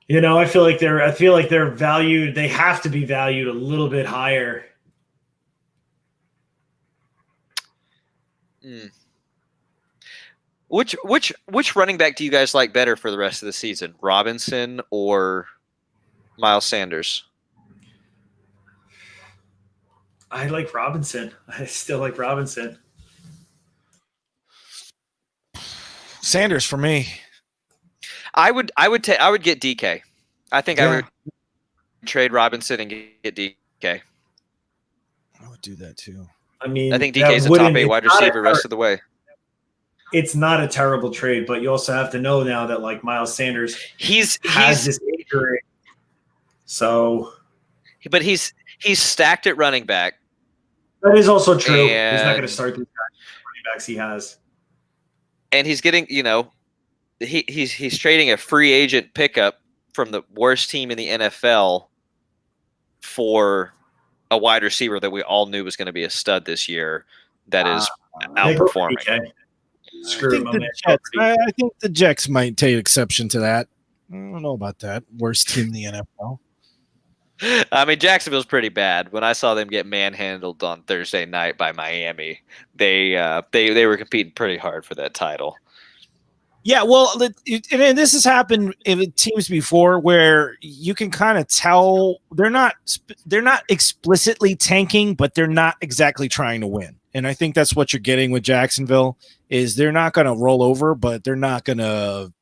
I feel like they're valued. They have to be valued a little bit higher. Which running back do you guys like better for the rest of the season? Robinson or Miles Sanders? I like Robinson. I still like Robinson. Sanders for me. I would get DK. I think I would trade Robinson and get DK. I would do that too. I mean, I think DK is a top 8 wide receiver rest of the way. It's not a terrible trade, but you also have to know now that like Miles Sanders has this injury. So, but he's stacked at running back. That is also true. He's not going to start these running backs he has. And he's getting, he's trading a free agent pickup from the worst team in the NFL for a wide receiver that we all knew was going to be a stud this year that is outperforming. I think the Jets might take exception to that. I don't know about that. Worst team in the NFL. I mean, Jacksonville's pretty bad. When I saw them get manhandled on Thursday night by Miami, they were competing pretty hard for that title. Yeah, well, and this has happened in teams before where you can kind of tell they're not explicitly tanking, but they're not exactly trying to win. And I think that's what you're getting with Jacksonville is they're not going to roll over, but they're not going to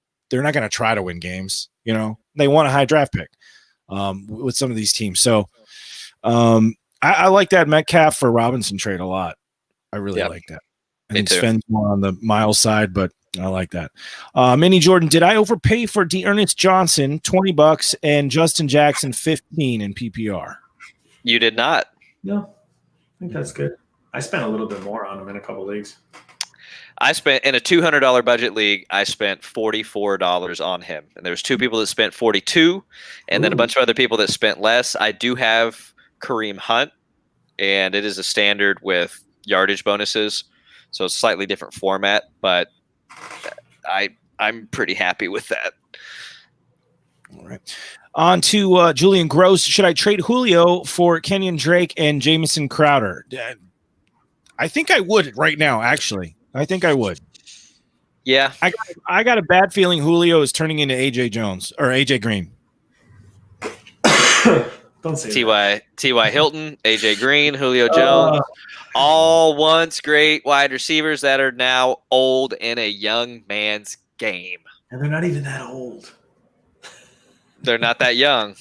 try to win games. You know, they want a high draft pick with some of these teams. So I like that Metcalf for Robinson trade a lot. I really like that. I think Sven's more on the Miles side, but I like that. Mini Jordan, did I overpay for Dearness Johnson $20 and Justin Jackson $15 in PPR? You did not. No, I think that's good. I spent a little bit more on him in a couple leagues. I spent in a $200 budget league. I spent $44 on him, and there's two people that spent $42, and then a bunch of other people that spent less. I do have Kareem Hunt, and it is a standard with yardage bonuses, so it's a slightly different format, but I'm pretty happy with that. All right. On to Julian Gross. Should I trade Julio for Kenyan Drake and Jamison Crowder? I think I would right now, actually. I think I would. Yeah. I got a bad feeling Julio is turning into AJ Jones or AJ Green. Don't say that. T.Y. Hilton, AJ Green, Julio Jones. All once great wide receivers that are now old in a young man's game. And they're not even that old. They're not that young.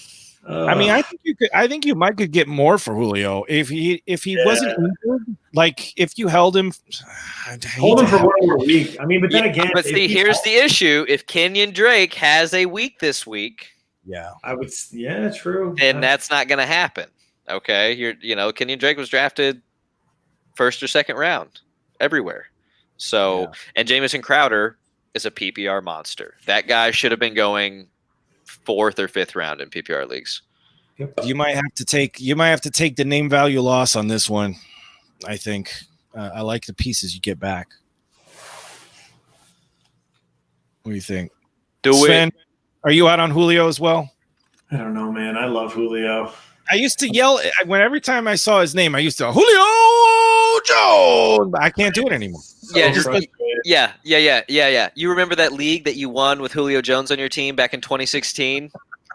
I mean, I think you might could get more for Julio if he wasn't injured. Like if you held him, hold him for 1 more week. I mean, but then again, but see, here's the issue: if Kenyan Drake has a week this week, I would. Yeah, true. Then that's not going to happen. Okay, Kenyan Drake was drafted first or second round everywhere. So, and Jamison Crowder is a PPR monster. That guy should have been going 4th or 5th round in PPR leagues. You might have to take the name value loss on this one. I think I like the pieces you get back. What do you think? Sven, are you out on Julio as well? I don't know, man. I love Julio. I used to yell every time I saw his name. I used to Julio Jones. I can't do it anymore. Yeah. You remember that league that you won with Julio Jones on your team back in 2016?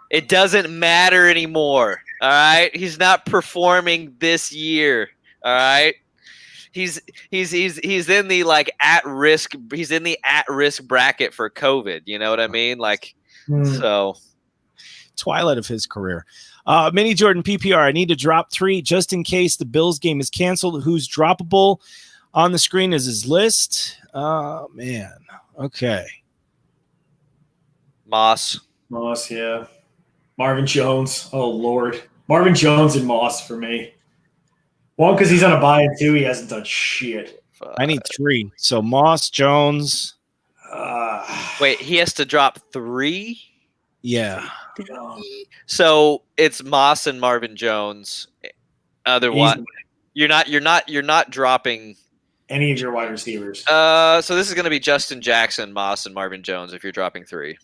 It doesn't matter anymore. All right, he's not performing this year. All right, he's in the at risk. He's in the at risk bracket for COVID. You know what I mean? So twilight of his career. Mini Jordan PPR. I need to drop 3 just in case the Bills game is canceled. Who's droppable? On the screen is his list. Oh, man. Okay. Moss, yeah. Marvin Jones. Oh, Lord. Marvin Jones and Moss for me. 1, because he's on a bye, and 2, he hasn't done shit. I need 3. So Moss, Jones. Wait, he has to drop 3? Yeah. So it's Moss and Marvin Jones. Otherwise, you're not dropping any of your wide receivers. So this is going to be Justin Jackson, Moss, and Marvin Jones if you're dropping 3.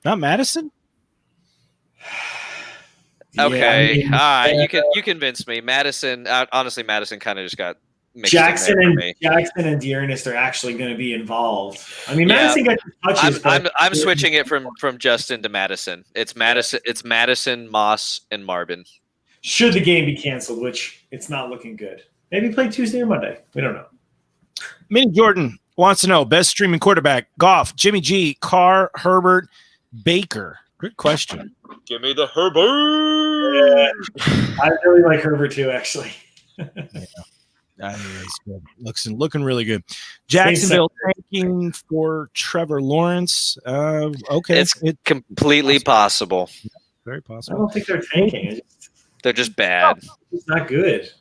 Not Madison? Okay. All right. You convinced me. Madison, honestly, Madison kind of just got mixed Jackson in there Jackson and Dearness are actually going to be involved. I mean, Madison got touches. I'm switching it from Justin to Madison. It's Madison, Moss, and Marvin. Should the game be canceled, which it's not looking good. Maybe play Tuesday or Monday. We don't know. Mini Jordan wants to know best streaming quarterback: Goff, Jimmy G, Carr, Herbert, Baker. Good question. Give me the Herbert. Yeah. I really like Herbert too, actually. Looking really good. Jacksonville tanking for Trevor Lawrence. Okay, it's completely possible. Very possible. I don't think they're tanking. They're just bad. It's not good.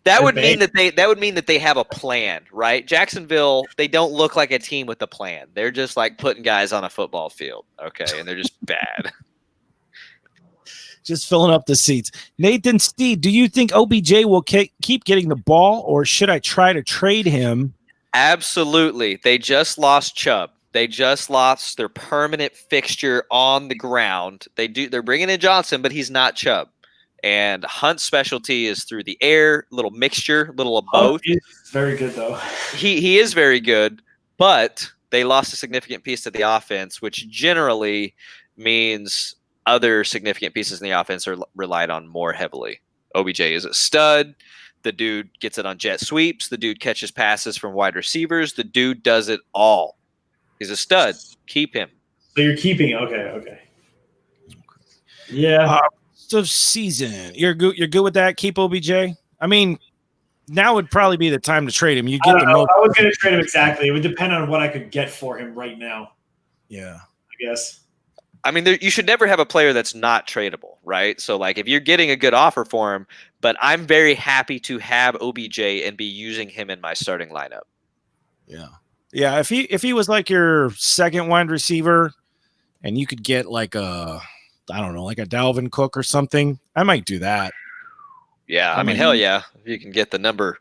That would mean that they have a plan, right? Jacksonville, they don't look like a team with a plan. They're just like putting guys on a football field, okay, and they're just bad. Just filling up the seats. Nathan Steed, do you think OBJ will keep getting the ball, or should I try to trade him? Absolutely. They just lost Chubb. They just lost their permanent fixture on the ground. They're bringing in Johnson, but he's not Chubb. And Hunt's specialty is through the air, little mixture, little of both. He's very good, though. He is very good, but they lost a significant piece to the offense, which generally means other significant pieces in the offense are relied on more heavily. OBJ is a stud. The dude gets it on jet sweeps. The dude catches passes from wide receivers. The dude does it all. He's a stud. Keep him. So you're keeping okay. Yeah. Of season. You're good. You're good with that. Keep OBJ. I mean, now would probably be the time to trade him. You get the most. I was going to trade him exactly. It would depend on what I could get for him right now. Yeah, I guess. I mean, you should never have a player that's not tradable, right? So, like, if you're getting a good offer for him, but I'm very happy to have OBJ and be using him in my starting lineup. Yeah. Yeah. If he was like your second wide receiver, and you could get like I don't know, like a Dalvin Cook or something, I might do that. Yeah, I mean, hell yeah. If you can get the number,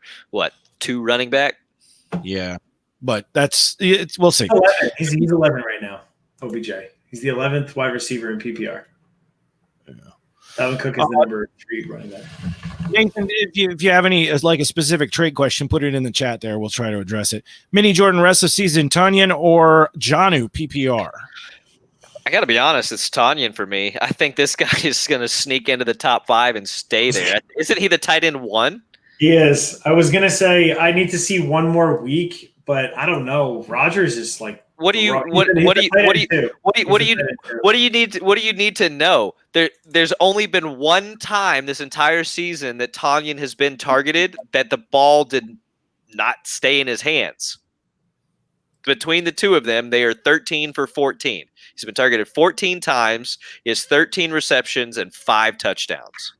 2 running back? Yeah, but we'll see. 11. He's 11 right now, OBJ. He's the 11th wide receiver in PPR. Yeah. Dalvin Cook is the number 3 running back. Nathan, if you have any, like a specific trade question, put it in the chat there. We'll try to address it. Mini Jordan, rest of season, Tunyon or Jonnu PPR? I got to be honest, it's Tanyan for me. I think this guy is going to sneak into the top 5 and stay there. Isn't he the tight end 1? He is. I was going to say I need to see one more week, but I don't know. Rodgers is like. What do you need to know? There's only been one time this entire season that Tanyan has been targeted that the ball did not stay in his hands. Between the two of them, they are 13 for 14. He's been targeted 14 times. He has 13 receptions and 5 touchdowns.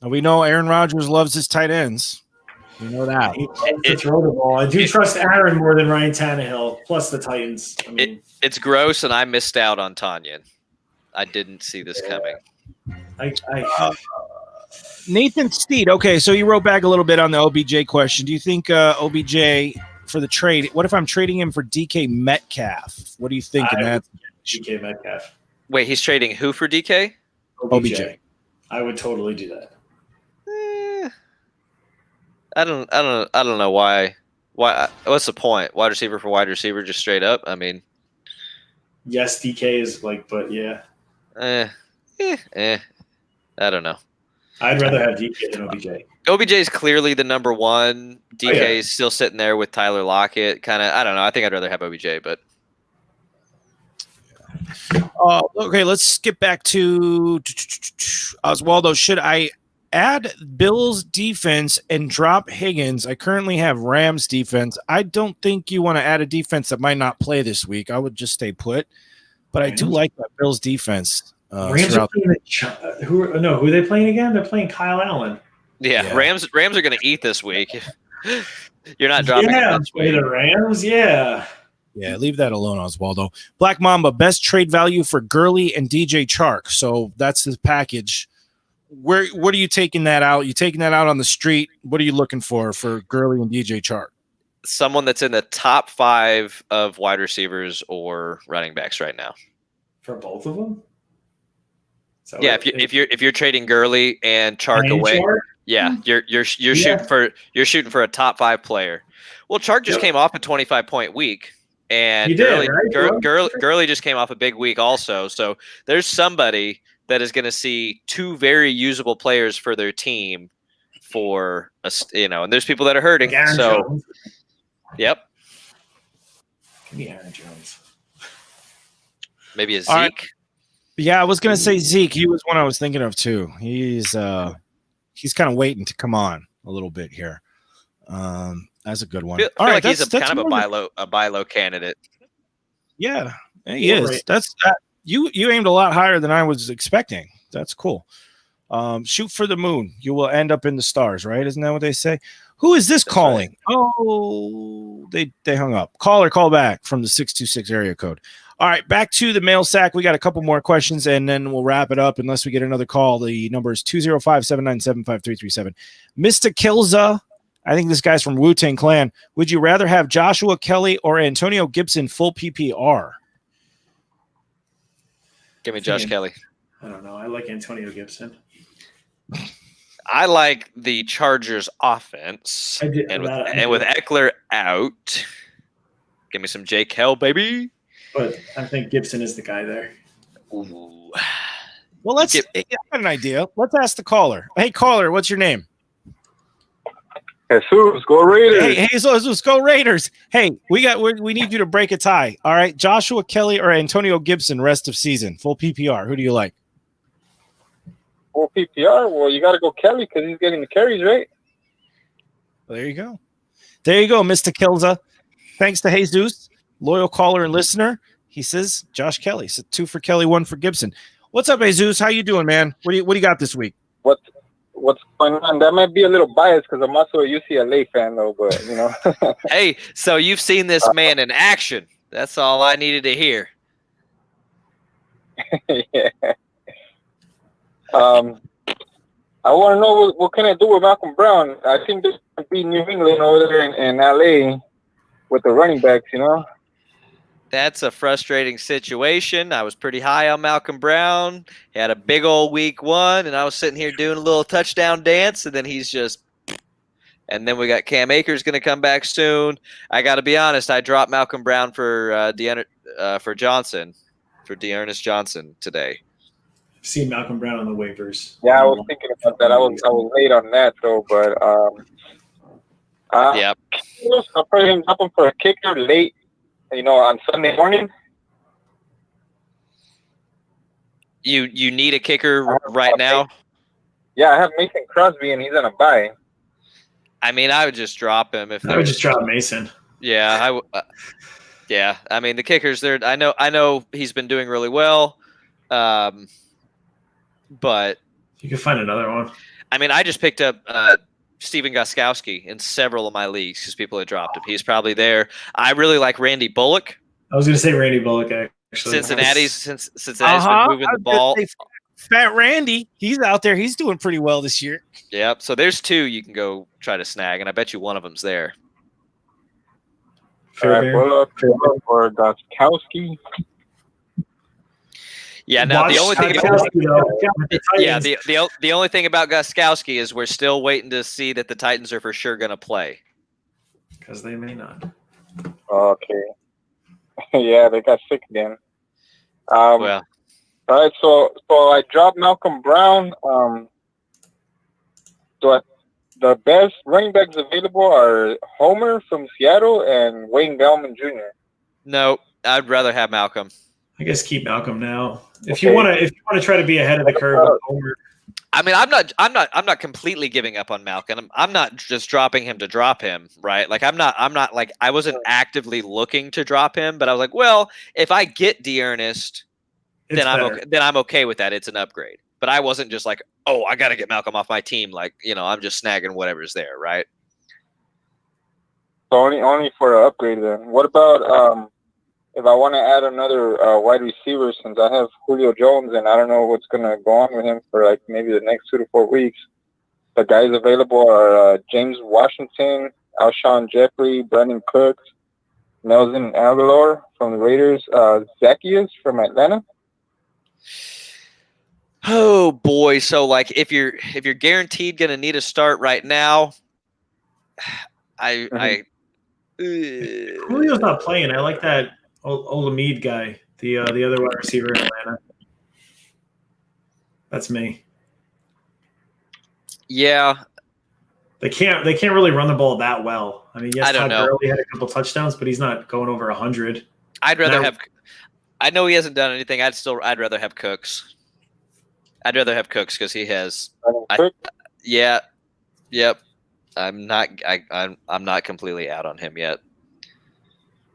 Damn. We know Aaron Rodgers loves his tight ends. We know that. He loves to throw the ball. I do trust Aaron more than Ryan Tannehill, plus the Titans. I mean, it's gross, and I missed out on Tanyan. I didn't see this coming. Nathan Steed. Okay, so you wrote back a little bit on the OBJ question. Do you think OBJ for the trade? What if I'm trading him for DK Metcalf? What do you think of that? DK Metcalf. Wait, he's trading who for DK? OBJ. I would totally do that. I don't know why. What's the point? Wide receiver for wide receiver, just straight up. I mean, yes, DK is like, but yeah. I don't know. I'd rather have DK than OBJ. OBJ is clearly the number 1. DK is still sitting there with Tyler Lockett. Kind of, I don't know. I think I'd rather have OBJ, but. Okay, let's skip back to Oswaldo. Should I add Bills defense and drop Higgins? I currently have Rams defense. I don't think you want to add a defense that might not play this week. I would just stay put. But I do like that Bills defense. Rams are playing who are they playing again? They're playing Kyle Allen. Yeah. Rams are going to eat this week. You're not dropping the Rams. Yeah. Yeah, leave that alone, Oswaldo. Black Mamba, best trade value for Gurley and DJ Chark. So that's the package. What are you taking that out? You taking that out on the street? What are you looking for Gurley and DJ Chark? Someone that's in the top 5 of wide receivers or running backs right now. For both of them? So yeah, if you're trading Gurley and Chark away, yeah, you're shooting for a top 5 player. Well, Chark just came off a 25-point week, and Gurley just came off a big week also. So there's somebody that is going to see 2 very usable players for their team for and there's people that are hurting. Like Aaron Jones. Yep. Give me Aaron Jones. Maybe a Zeke. Right. Yeah, I was going to say Zeke. He was one I was thinking of too. He's kind of waiting to come on a little bit here. That's a good one. I feel like he's kind of a buy low candidate. Yeah, he is. Right. That's that. You aimed a lot higher than I was expecting. That's cool. Shoot for the moon. You will end up in the stars, right? Isn't that what they say? Who is this calling? Right. Oh, they hung up. Call back from the 626 area code. All right, back to the mail sack. We got a couple more questions, and then we'll wrap it up unless we get another call. The number is 205-797-5337. Mr. Kilza, I think this guy's from Wu-Tang Clan. Would you rather have Joshua Kelly or Antonio Gibson full PPR? Give me Josh Kelly. I don't know. I like Antonio Gibson. I like the Chargers offense. And with Eckler out, Give me some Jake Hell, baby. But I think Gibson is the guy there. Ooh. Well, I got an idea. Let's ask the caller. Hey, caller, what's your name? Jesus, go Raiders. Hey, Jesus, go Raiders. Hey, we need you to break a tie. All right, Joshua Kelly or Antonio Gibson rest of season, full PPR. Who do you like? Full PPR? Well, you got to go Kelly because he's getting the carries, right? Well, there you go. There you go, Mr. Kilza. Thanks to Jesus, loyal caller and listener. He says Josh Kelly. So 2 for Kelly, 1 for Gibson. What's up, Jesus? How you doing, man? What do you got this week? What's going on? That might be a little biased because I'm also a UCLA fan, though. But you know, Hey, so you've seen this man in action. That's all I needed to hear. yeah. I want to know what can I do with Malcolm Brown? I think this could be New England over there in LA with the running backs. You know. That's a frustrating situation. I was pretty high on Malcolm Brown. He had a big old week 1, and I was sitting here doing a little touchdown dance, and then he's just – and then we got Cam Akers going to come back soon. I got to be honest, I dropped Malcolm Brown for Johnson, for Dearness Johnson today. I've seen Malcolm Brown on the waivers. Yeah, I was thinking about that. I was late on that, though, but yep. I'll probably drop him for a kicker late. You know, on Sunday morning. You need a kicker right now? Yeah, I have Mason Crosby, and he's on a bye. I mean, I would just drop him if I would just drop Mason. Yeah, yeah. I mean, the kickers there. I know he's been doing really well, but you can find another one. I mean, I just picked up Steven Gostkowski in several of my leagues because people had dropped him. He's probably there. I really like Randy Bullock. I was going to say Randy Bullock, actually. Cincinnati's been moving the ball. Fat Randy, he's out there. He's doing pretty well this year. Yep. So there's 2 you can go try to snag, and I bet you one of them's there. Bullock or Gostkowski. Yeah. Now the only thing the only thing about Gostkowski is we're still waiting to see that the Titans are for sure going to play. Because they may not. Okay. Yeah, they got sick again. Well. All right, so I dropped Malcolm Brown. The best running backs available are Homer from Seattle and Wayne Gallman Jr. No, I'd rather have Malcolm. I guess keep Malcolm now. If you want to try to be ahead of the curve with Homer. I mean, I'm not completely giving up on Malcolm. I'm not just dropping him to drop him, right? Like I'm not like I wasn't actively looking to drop him, but I was like, well, if I get Dearnest, then I'm okay with that. It's an upgrade. But I wasn't just like, oh, I got to get Malcolm off my team. Like, you know, I'm just snagging whatever's there, right? So only for an upgrade then. What about if I want to add another wide receiver, since I have Julio Jones and I don't know what's going to go on with him for like maybe the next 2 to 4 weeks. The guys available are James Washington, Alshon Jeffrey, Brandon Cooks, Nelson Aguilar from the Raiders, Zacchaeus from Atlanta. Oh boy. So like if you're guaranteed going to need a start right now, Julio's not playing. I like that Olamide guy, the other wide receiver in Atlanta. That's me. Yeah. They can't really run the ball that well. I mean, yes, Todd Gurley had a couple touchdowns, but he's not going over 100. I'd rather have. I know he hasn't done anything. I'd rather have Cooks. I'd rather have Cooks because he has. Yeah. Yep. I'm not completely out on him yet.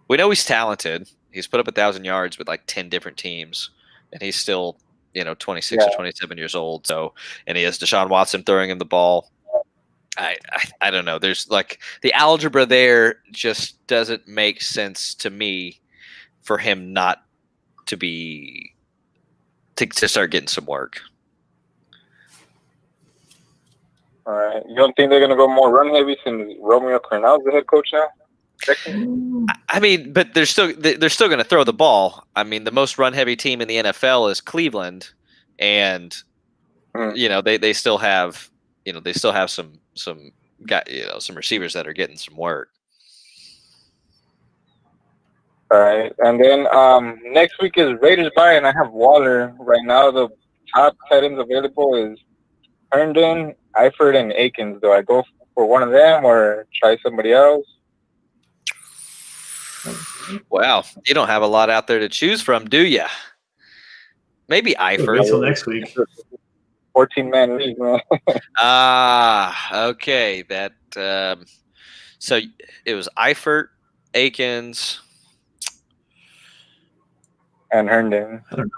We know he's talented. He's put up 1,000 yards with like 10 different teams, and he's still, 26 or 27 years old. So, and he has Deshaun Watson throwing him the ball. I don't know. There's like the algebra there just doesn't make sense to me for him not to start getting some work. All right. You don't think they're going to go more run heavy since Romeo Crennel's the head coach now? I mean, but they're still going to throw the ball. I mean, the most run heavy team in the NFL is Cleveland, and they still have some receivers that are getting some work. All right, and then next week is Raiders bye, and I have Waller right now. The top tight ends available is Herndon, Eifert, and Akins. Do I go for one of them or try somebody else? Wow, you don't have a lot out there to choose from, do you? Maybe Eifert. Wait till next week. 14-man league, man. Okay. That so it was Eifert, Akins, and Herndon. I don't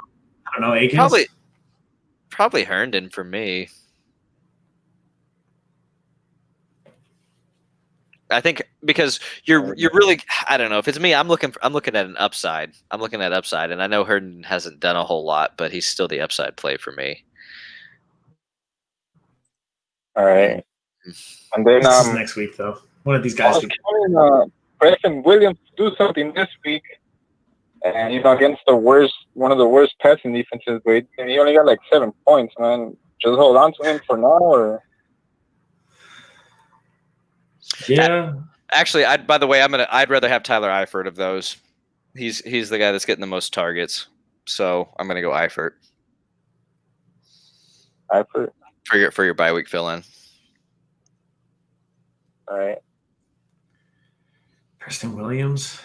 know. Akins? Probably Herndon for me. I think because you're really, I don't know, if it's me, I'm looking at an upside. I'm looking at upside, and I know Herndon hasn't done a whole lot, but he's still the upside play for me. All right. And then This is next week though. One of these guys. Kristen Williams do something this week, and against one of the worst passing defenses, but he only got like 7 points, man. Just hold on to him for now, or. Yeah. Actually, by the way, I'd rather have Tyler Eifert of those. He's the guy that's getting the most targets. So I'm gonna go Eifert. Eifert. For your bye week fill-in. All right. Kristen Williams.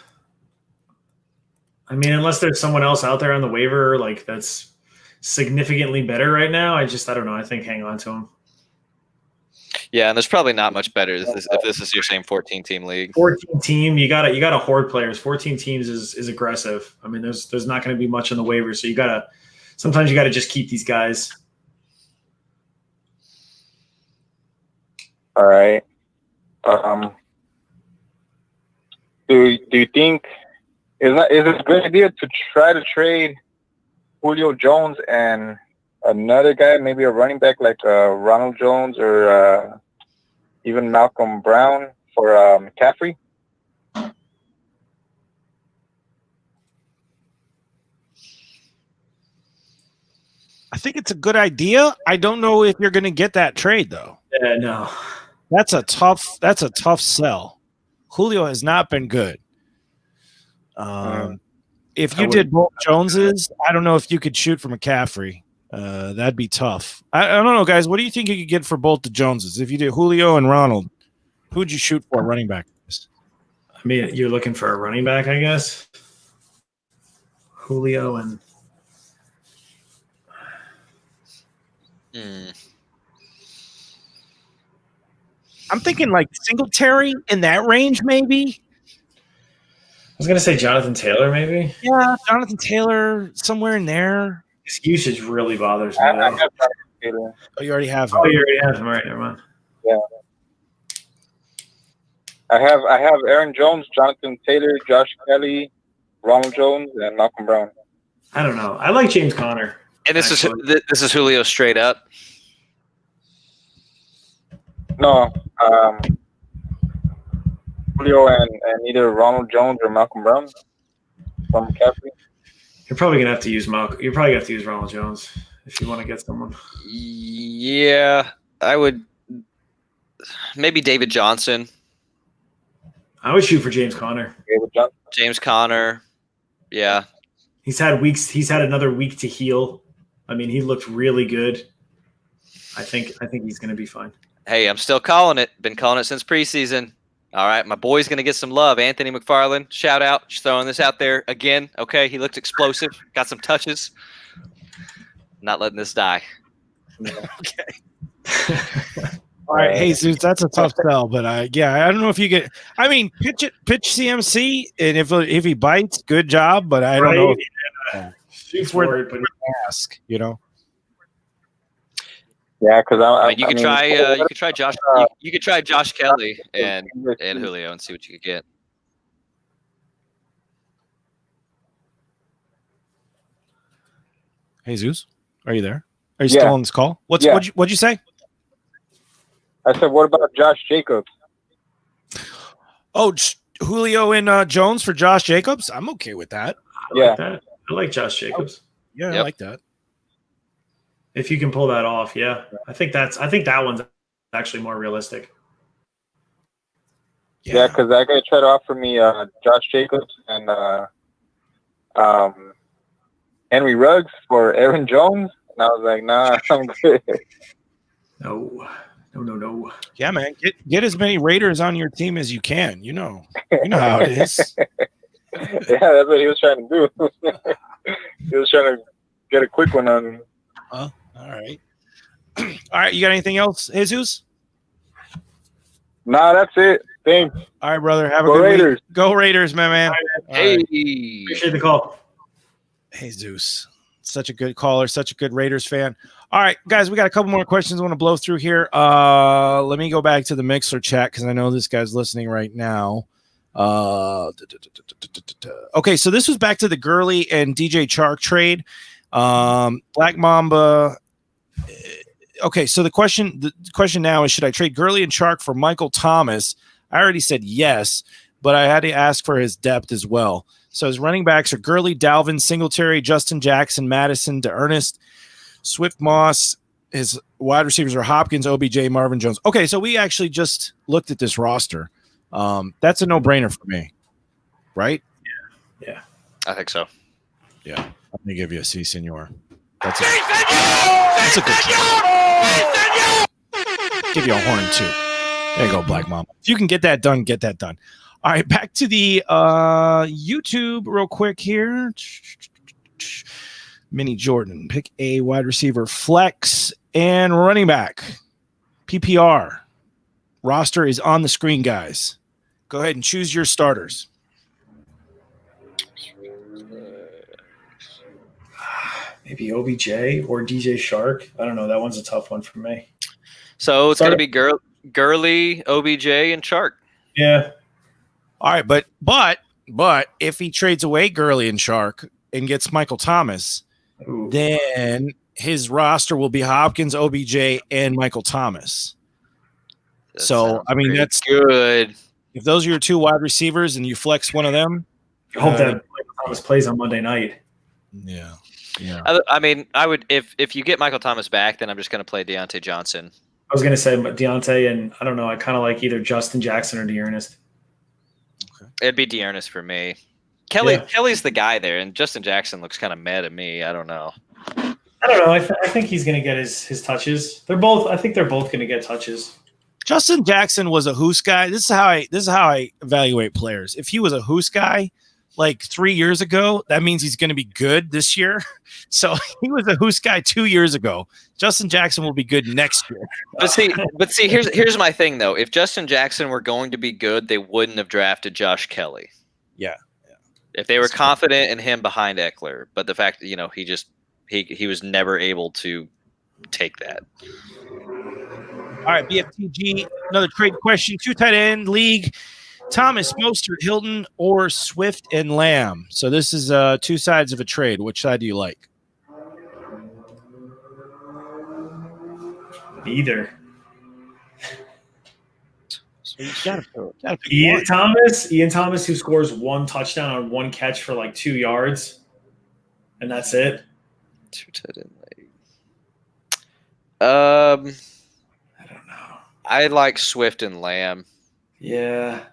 I mean, unless there's someone else out there on the waiver like that's significantly better right now, I don't know. I think hang on to him. Yeah, and there's probably not much better if this is your same 14-team league. 14 team, you gotta hoard players. 14 teams is aggressive. I mean, there's not going to be much on the waiver, so sometimes you gotta just keep these guys. All right. Do you think is it a good idea to try to trade Julio Jones and another guy, maybe a running back like Ronald Jones or even Malcolm Brown for McCaffrey? I think it's a good idea. I don't know if you're going to get that trade though. Yeah, no. That's a tough sell. Julio has not been good. If you did both Joneses, I don't know if you could shoot for McCaffrey. That'd be tough. I don't know, guys. What do you think you could get for both the Joneses? If you did Julio and Ronald, who would you shoot for running back? I mean, you're looking for a running back, I guess. Julio and I'm thinking like Singletary in that range, maybe. I was gonna say Jonathan Taylor, maybe. Yeah, Jonathan Taylor, somewhere in there. His usage really bothers me. I have Jonathan Taylor. Oh, you already have him. Oh, you already have him. All right, never mind. Yeah. I have Aaron Jones, Jonathan Taylor, Josh Kelly, Ronald Jones, and Malcolm Brown. I don't know. I like James Conner. And this is Julio straight up. No, Julio and either Ronald Jones or Malcolm Brown from McCaffrey. You're probably gonna have to use Malcolm. You're probably gonna have to use Ronald Jones if you want to get someone. Yeah, I would. Maybe David Johnson. I would shoot for James Conner. James Conner. Yeah. He's had weeks. He's had another week to heal. I mean, he looked really good. I think he's gonna be fine. Hey, I'm still calling it. Been calling it since preseason. All right, my boy's going to get some love. Anthony McFarland, shout out. Just throwing this out there again. Okay, he looked explosive. Got some touches. Not letting this die. Okay. All right, Jesus, that's a tough sell, but I don't know if you get. I mean, pitch CMC, and if he bites, good job. But I don't know. Shoot for it, but ask, you know. Yeah, because you could try Josh. You could try Josh Kelly and Julio and see what you could get. Jesus, are you there? Are you still on this call? What'd you say? I said, what about Josh Jacobs? Oh, Julio and Jones for Josh Jacobs. I'm okay with that. I like Josh Jacobs. Yeah, I like that. If you can pull that off, yeah. I think that one's actually more realistic. Yeah, because I got to try to offer me Josh Jacobs and Henry Ruggs for Aaron Jones, and I was like, nah, I'm good. No. Yeah, man. Get as many Raiders on your team as you can. You know how it is. Yeah, that's what he was trying to do. He was trying to get a quick one on me. All right. All right. You got anything else, Jesus? Nah, that's it. Thanks. All right, brother. Have a Go good Raiders. week. Go Raiders, my man. Hey. Appreciate the call. Jesus. Such a good caller. Such a good Raiders fan. All right, guys, we got a couple more questions I want to blow through here. Let me go back to the Mixler chat because I know this guy's listening right now. Okay, so this was back to the Gurley and DJ Chark trade. Black Mamba. Okay, so the question now is, should I trade Gurley and Chark for Michael Thomas? I already said yes, but I had to ask for his depth as well. So his running backs are Gurley, Dalvin, Singletary, Justin Jackson, Madison, DeErnest, Swift Moss. His wide receivers are Hopkins, OBJ, Marvin Jones. Okay, so we actually just looked at this roster. That's a no-brainer for me, right? Yeah. I think so. Yeah. Let me give you a C, senor. That's a good trade. Give you a horn, too. There you go, Black Mama. If you can get that done, get that done. All right, back to the YouTube real quick here. Mini Jordan. Pick a wide receiver, flex, and running back. PPR. Roster is on the screen, guys. Go ahead and choose your starters. Maybe OBJ or DJ Shark. I don't know. That one's a tough one for me. So it's going to be Gurley, OBJ, and Chark. Yeah. All right, but if he trades away Gurley and Shark and gets Michael Thomas, then his roster will be Hopkins, OBJ, and Michael Thomas. So, I mean, that's good. If those are your two wide receivers and you flex one of them. I hope that Michael Thomas plays on Monday night. Yeah. I mean, I would if you get Michael Thomas back, then I'm just going to play Deontay Johnson. I was going to say Deontay, and I don't know. I kind of like either Justin Jackson or DeErnest. Okay. It'd be DeErnest for me. Kelly's the guy there, and Justin Jackson looks kind of mad at me. I don't know. I don't know. I think he's going to get his touches. I think they're both going to get touches. Justin Jackson was a Hoos guy. This is how I evaluate players. If he was a Hoos guy like 3 years ago, that means he's going to be good this year. So he was a Hoos guy 2 years ago. Justin Jackson will be good next year. But see, here's my thing though. If Justin Jackson were going to be good, they wouldn't have drafted Josh Kelly. Yeah. If they were confident in him behind Eckler, but the fact that he was never able to take that. All right, BFTG, another trade question. 2 tight end league. Thomas, Mostert, Hilton, or Swift and Lamb. So this is 2 sides of a trade. Which side do you like? Neither. So you gotta pick Ian one. Thomas, who scores 1 touchdown on 1 catch for like 2 yards, and that's it. 2 tight end league. I don't know. I like Swift and Lamb. Yeah.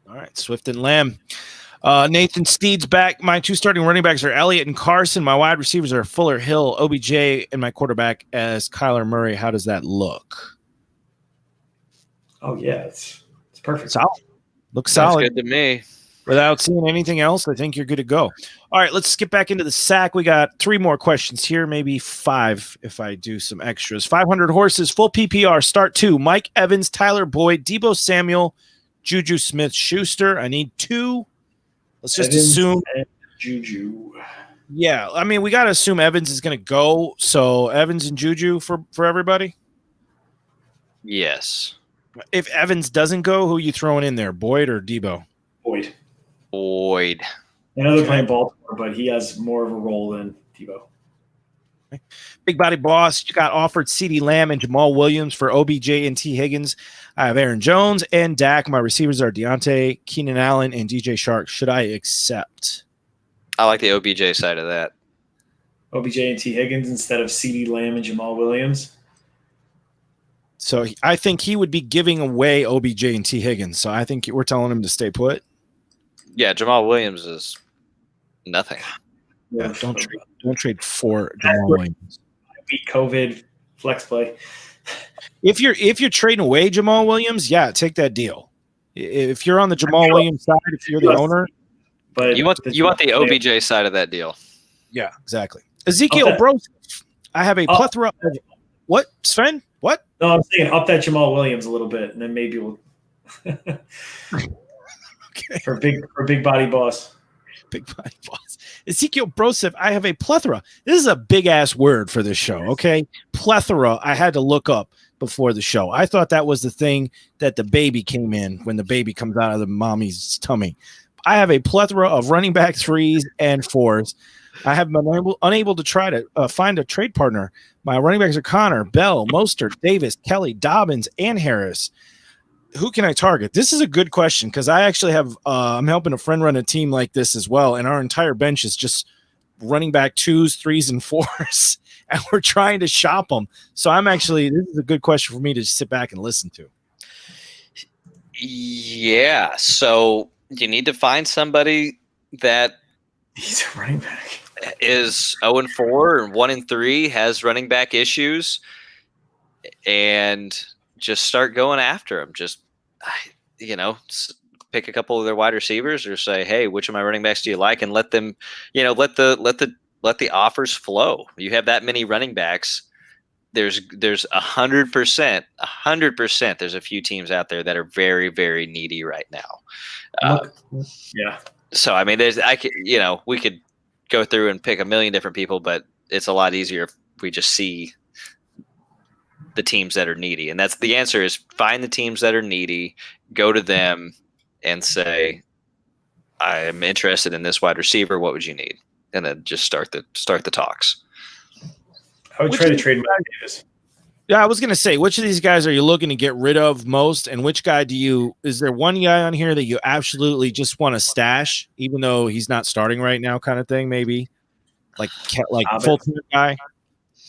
All right, Swift and Lamb. Nathan Steed's back. My 2 starting running backs are Elliott and Carson. My wide receivers are Fuller, Hill, OBJ, and my quarterback as Kyler Murray. How does that look? Oh, yeah. It's perfect. Solid. Looks solid. Good to me. Without seeing anything else, I think you're good to go. All right, let's skip back into the sack. We got 3 more questions here, maybe 5 if I do some extras. 500 horses, full PPR, start 2. Mike Evans, Tyler Boyd, Deebo Samuel, Juju Smith-Schuster. I need 2. Let's just assume. Juju. Yeah, I mean, we got to assume Evans is going to go. So Evans and Juju for everybody? Yes. If Evans doesn't go, who are you throwing in there, Boyd or Deebo? Boyd. Okay. I know they're playing Baltimore, but he has more of a role than Deebo. Big body boss. You got offered CeeDee Lamb and Jamal Williams for OBJ and T. Higgins. I have Aaron Jones and Dak. My receivers are Deontay, Keenan Allen, and DJ Shark. Should I accept? I like the OBJ side of that. OBJ and T. Higgins instead of CeeDee Lamb and Jamal Williams. So I think he would be giving away OBJ and T. Higgins. So I think we're telling him to stay put. Yeah, Jamal Williams is nothing. Yeah, don't trade for Jamal Williams. Beat COVID flex play. If you're trading away Jamal Williams, yeah, take that deal. If you're on the Jamal Williams side, if you're the owner, but you want the OBJ side of that deal. Yeah, exactly. Ezekiel Brose, I have a plethora of what, Sven? What? No, I'm saying up that Jamal Williams a little bit, and then maybe we'll okay. for big body boss. Big body boss. Ezekiel Broseph, I have a plethora. This is a big ass word for this show, okay? Plethora, I had to look up before the show. I thought that was the thing that the baby came in when the baby comes out of the mommy's tummy. I have a plethora of running back 3s and 4s. I have been unable to try to find a trade partner. My running backs are Connor, Bell, Mostert, Davis, Kelly, Dobbins, and Harris. Who can I target? This is a good question because I actually have I'm helping a friend run a team like this as well, and our entire bench is just running back 2s, 3s, and 4s, and we're trying to shop them. So this is a good question for me to sit back and listen to. Yeah, so you need to find somebody that he's a running back is 0-4 and 1-3, has running back issues, and just start going after them. Just, pick a couple of their wide receivers or say, hey, which of my running backs do you like? And let them, let the offers flow. You have that many running backs. There's 100%. There's a few teams out there that are very, very needy right now. Yeah. So, I mean, we could go through and pick a million different people, but it's a lot easier if we just see the teams that are needy. And that's the answer is find the teams that are needy, go to them and say, I'm interested in this wide receiver. What would you need? And then just start the talks. I would try to trade Mike Davis. Yeah, I was going to say, which of these guys are you looking to get rid of most? And which guy is there one guy on here that you absolutely just want to stash, even though he's not starting right now kind of thing, maybe? Like full-time guy?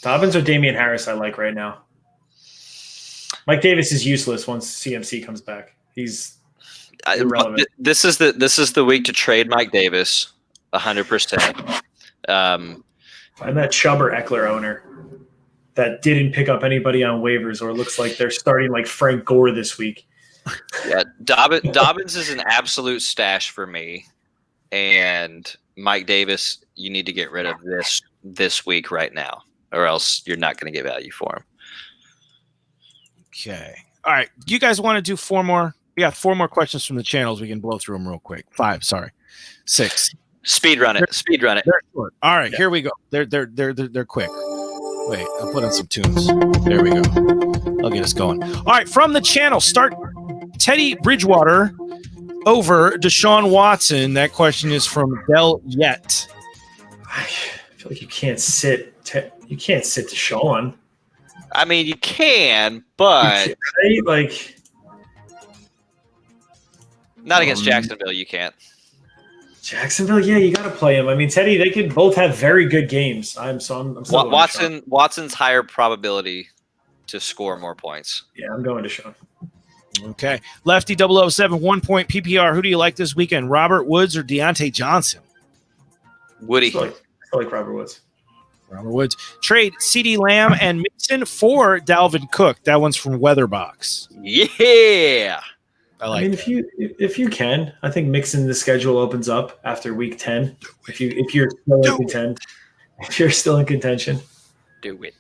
Dobbins or Damian Harris I like right now. Mike Davis is useless once CMC comes back. He's irrelevant. This is the week to trade Mike Davis, 100%. Find that Chubb or Eckler owner that didn't pick up anybody on waivers or looks like they're starting like Frank Gore this week. Yeah, Dobbins is an absolute stash for me, and Mike Davis, you need to get rid of this week right now, or else you're not going to get value for him. Okay. All right. You guys want to do 4 more? We got 4 more questions from the channels. We can blow through them real quick. 5, sorry. 6. Speed run it. They're short. All right, Here we go. They're quick. Wait, I'll put on some tunes. There we go. I'll get us going. All right, from the channel, start Teddy Bridgewater over Deshaun Watson. That question is from Del Yet. I feel like you can't sit Deshaun. I mean, you can, but not against Jacksonville. You can't. Jacksonville, yeah, you got to play him. I mean, Teddy, they could both have very good games. I'm Watson's higher probability to score more points. Yeah, I'm going to Sean. Okay, Lefty 007 1 point PPR. Who do you like this weekend? Robert Woods or Deontay Johnson? Woody. I like Robert Woods. Robert Woods. Trade CeeDee Lamb and Mixon for Dalvin Cook. That one's from Weatherbox. Yeah. I mean, if you can, I think Mixon the schedule opens up after week 10. If you're still in contention, do it.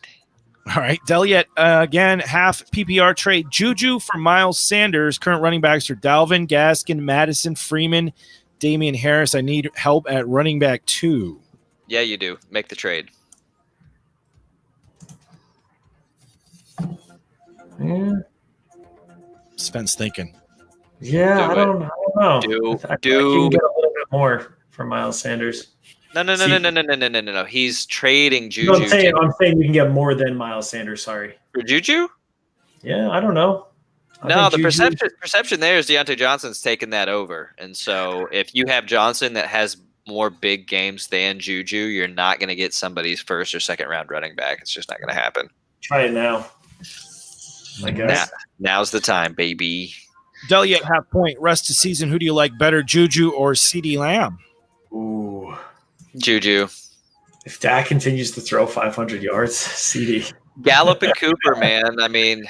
All right, Deliet again, half PPR trade. Juju for Miles Sanders. Current running backs are Dalvin, Gaskin, Madison, Freeman, Damian Harris. I need help at running back 2. Yeah, you do. Make the trade. Yeah. Sven's thinking. Yeah, I don't know. I can get a little bit more from Miles Sanders. No. He's trading Juju. No, I'm saying you can get more than Miles Sanders. Sorry. For Juju? Yeah, I don't know. The perception there is Deontay Johnson's taken that over. And so if you have Johnson that has more big games than Juju, you're not going to get somebody's first or second round running back. It's just not going to happen. Try it now. I guess. Now's the time, baby. Deli at half point. Rest of season, who do you like better, Juju or CeeDee Lamb? Ooh. Juju. If Dak continues to throw 500 yards, CD. Gallup and Cooper, man. I mean,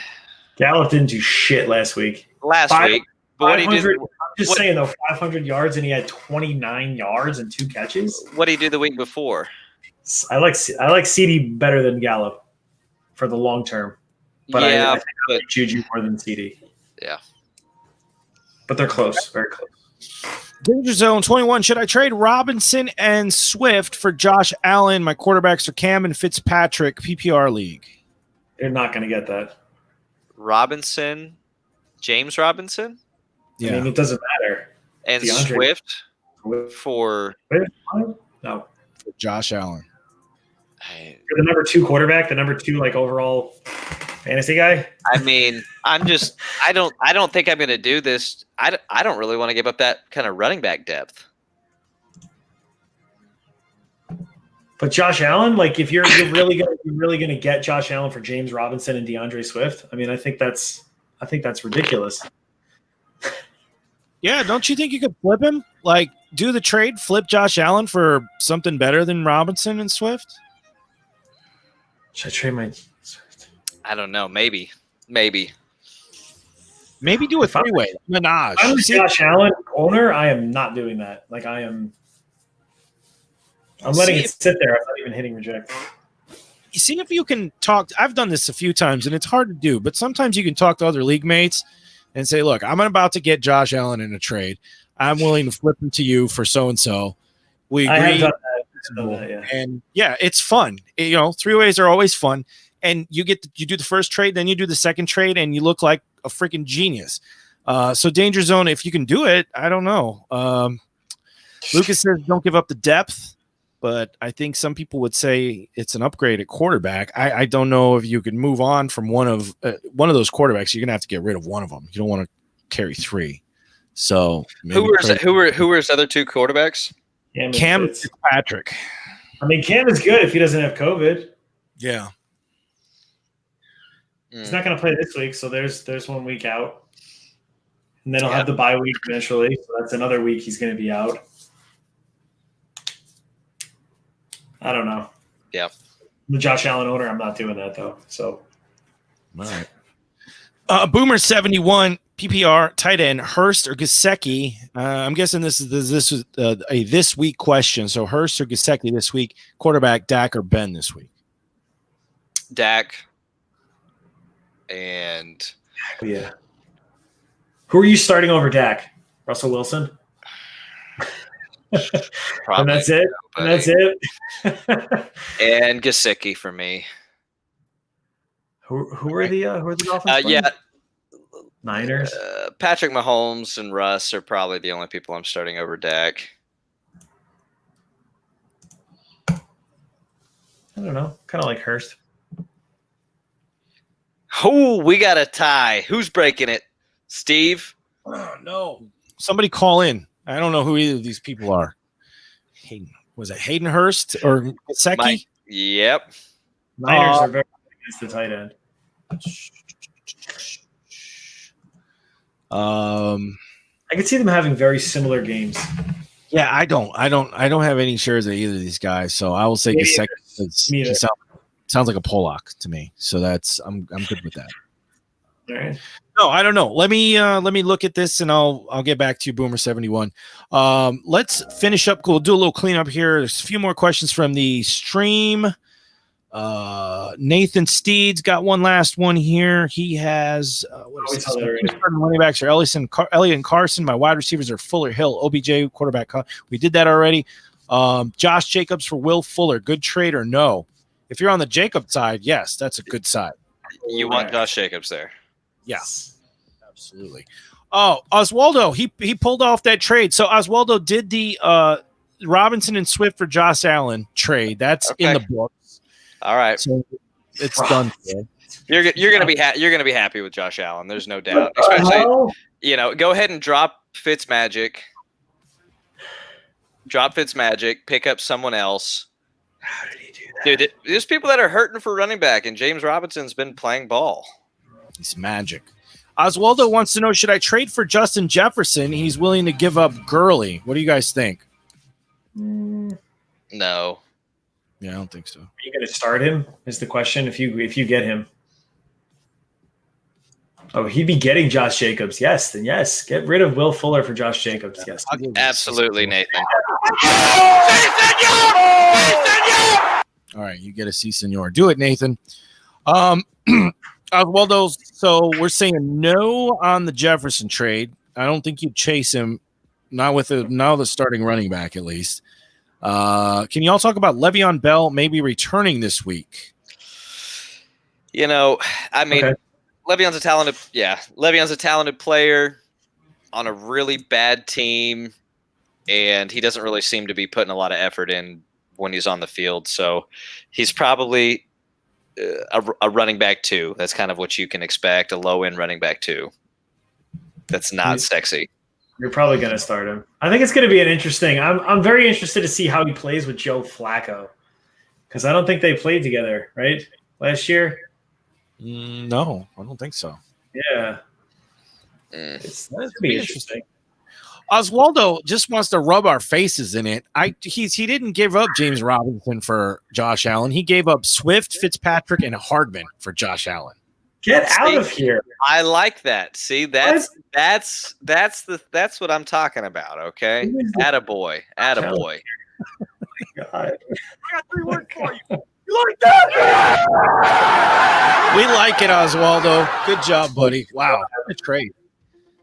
Gallup didn't do shit last week. Week. But what he did, I'm just saying, though, 500 yards and he had 29 yards and 2 catches. What did he do the week before? I like CD better than Gallup for the long term. But yeah, I think I like Juju more than CD. Yeah. But they're close, very close. Danger Zone 21. Should I trade Robinson and Swift for Josh Allen? My quarterbacks are Cam and Fitzpatrick, PPR league. You're not going to get that. Robinson, James Robinson? Yeah. I mean, it doesn't matter. And DeAndre. Swift for No. For Josh Allen. You're the number 2 quarterback, the number 2 overall fantasy guy. I mean, I don't think I'm going to do this. I don't really want to give up that kind of running back depth. But Josh Allen, if you're really gonna get Josh Allen for James Robinson and DeAndre Swift, I mean, I think that's ridiculous. Yeah, don't you think you could flip him? Do the trade, flip Josh Allen for something better than Robinson and Swift? Should I trade my Swift? I don't know. Maybe. Maybe do a 3-way. Menage. I'm a Josh Allen owner. I am not doing that. I'm letting it sit there. I'm not even hitting reject. You see if you can talk. I've done this a few times, and it's hard to do, but sometimes you can talk to other league mates and say, look, I'm about to get Josh Allen in a trade. I'm willing to flip him to you for so-and-so. We agree. I have done that, yeah. And, yeah, it's fun. 3-ways are always fun. And you do the first trade, then you do the second trade, and you look like a freaking genius. So Danger Zone, if you can do it, I don't know. Lucas says don't give up the depth. But I think some people would say it's an upgrade at quarterback. I don't know if you could move on from one of those quarterbacks. You're gonna have to get rid of one of them. You don't want to carry 3. So who were his other 2 quarterbacks? Cam Fitzpatrick. I mean, Cam is good if he doesn't have COVID. Yeah, he's not gonna play this week, so there's 1 week out, and then he'll have the bye week eventually. So that's another week he's gonna be out. I don't know. Yeah. I'm the Josh Allen owner. I'm not doing that, though. So. All right. Boomer 71, PPR, tight end, Hurst or Gesicki. I'm guessing this is a this week question. So Hurst or Gesicki this week. Quarterback, Dak or Ben this week? Dak. And. Yeah. Who are you starting over Dak? Russell Wilson? And that's it. And that's it. And Gesicki for me. Who are the Dolphins? Yeah, Niners. Patrick Mahomes and Russ are probably the only people I'm starting over Dak. I don't know. Kind of like Hurst. Oh, we got a tie. Who's breaking it? Steve? Oh, no. Somebody call in. I don't know who either of these people are. Was it Hayden Hurst or Gesicki? Yep. Niners are very against the tight end. I could see them having very similar games. Yeah, I don't have any shares of either of these guys, so I will say Gesicki. Sounds like a Pollock to me, so I'm good with that. All right. No, I don't know. Let me look at this and I'll get back to you, Boomer 71. Let's finish up. We'll do a little cleanup here. There's a few more questions from the stream. Nathan Steed's got one last one here. He has running backs are Elliott and Carson. My wide receivers are Fuller, Hill, OBJ, quarterback. We did that already. Josh Jacobs for Will Fuller. Good trade or no? If you're on the Jacob side, yes, that's a good side. You want Josh Jacobs there. Yes, absolutely. Oh, Oswaldo, he pulled off that trade. So Oswaldo did the Robinson and Swift for Josh Allen trade. That's in the books. All right, so it's done. You're gonna be happy with Josh Allen. There's no doubt. Especially, go ahead and drop Fitzmagic. Pick up someone else. How did he do that? Dude, there's people that are hurting for running back, and James Robinson's been playing ball. He's magic. Oswaldo wants to know, should I trade for Justin Jefferson? He's willing to give up Gurley. What do you guys think? No. Yeah, I don't think so. Are you going to start him is the question if you get him. Oh, he'd be getting Josh Jacobs. Yes, then yes. Get rid of Will Fuller for Josh Jacobs. Yes. Absolutely, Nathan. All right, you get a C, senor. Do it, Nathan. Oswaldo, so we're saying no on the Jefferson trade. I don't think you'd chase him, not with the starting running back at least. Can y'all talk about Le'Veon Bell maybe returning this week? I mean, okay. Le'Veon's a talented player on a really bad team, and he doesn't really seem to be putting a lot of effort in when he's on the field. So he's probably a running back 2. That's kind of what you can expect, a low-end running back 2. That's not sexy. You're probably going to start him. I think it's going to be an interesting. I'm very interested to see how he plays with Joe Flacco, because I don't think they played together, right? Last year? No, I don't think so. Yeah. It's going to be interesting. Oswaldo just wants to rub our faces in it. He didn't give up James Robinson for Josh Allen. He gave up Swift, Fitzpatrick, and Hardman for Josh Allen. Get out of here. I like that. See, that's what I'm talking about, okay? Attaboy. Oh my God. I got 3 words for you. You like that? We like it, Oswaldo. Good job, buddy. Wow, good trade.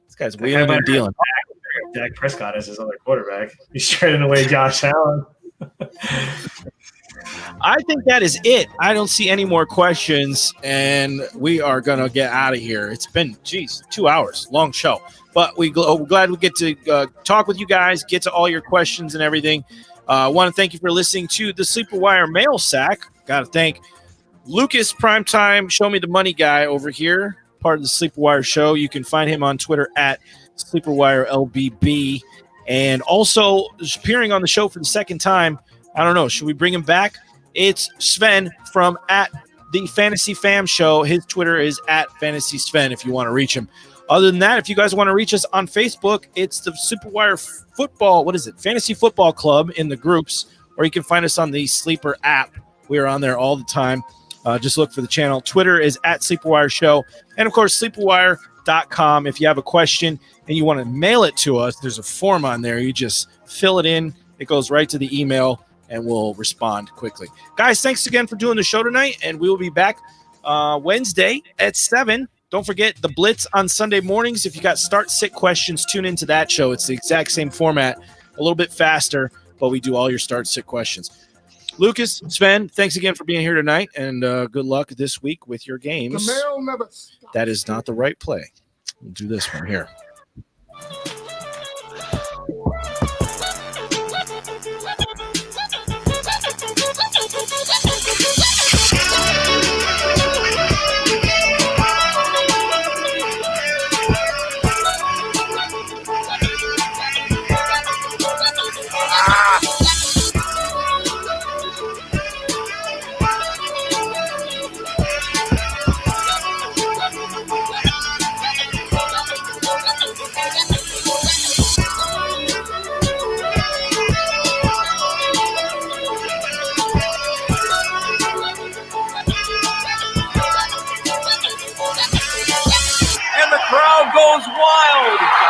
This guy's wheeling and dealing. Dak Prescott is his other quarterback. He's trading away Josh Allen. I think that is it. I don't see any more questions, and we are going to get out of here. It's been, 2 hours, long show. But we're glad we get to talk with you guys, get to all your questions and everything. I want to thank you for listening to the Sleeper Wire Mailsack. Got to thank Lucas Primetime, Show Me the Money guy over here, part of the Sleeper Wire show. You can find him on Twitter at SleeperWireLBB. And also appearing on the show for the second time, I don't know, should we bring him back? It's Sven from at the Fantasy Fam Show. His Twitter is at Fantasy Sven if you want to reach him. Other than that, if you guys want to reach us on Facebook, it's the Superwire Football, Fantasy Football Club in the groups, or you can find us on the Sleeper app. We are on there all the time. Just look for the channel. Twitter is at Sleeperwire Show. And, of course, sleeperwire.com. If you have a question and you want to mail it to us, there's a form on there. You just fill it in. It goes right to the email, and we'll respond quickly. Guys, thanks again for doing the show tonight, and we will be back Wednesday at 7. Don't forget the Blitz on Sunday mornings. If you got start-sit questions, tune into that show. It's the exact same format, a little bit faster, but we do all your start-sit questions. Lucas, Sven, thanks again for being here tonight, and good luck this week with your games. That is not the right play. We'll do this one here. Goes wild.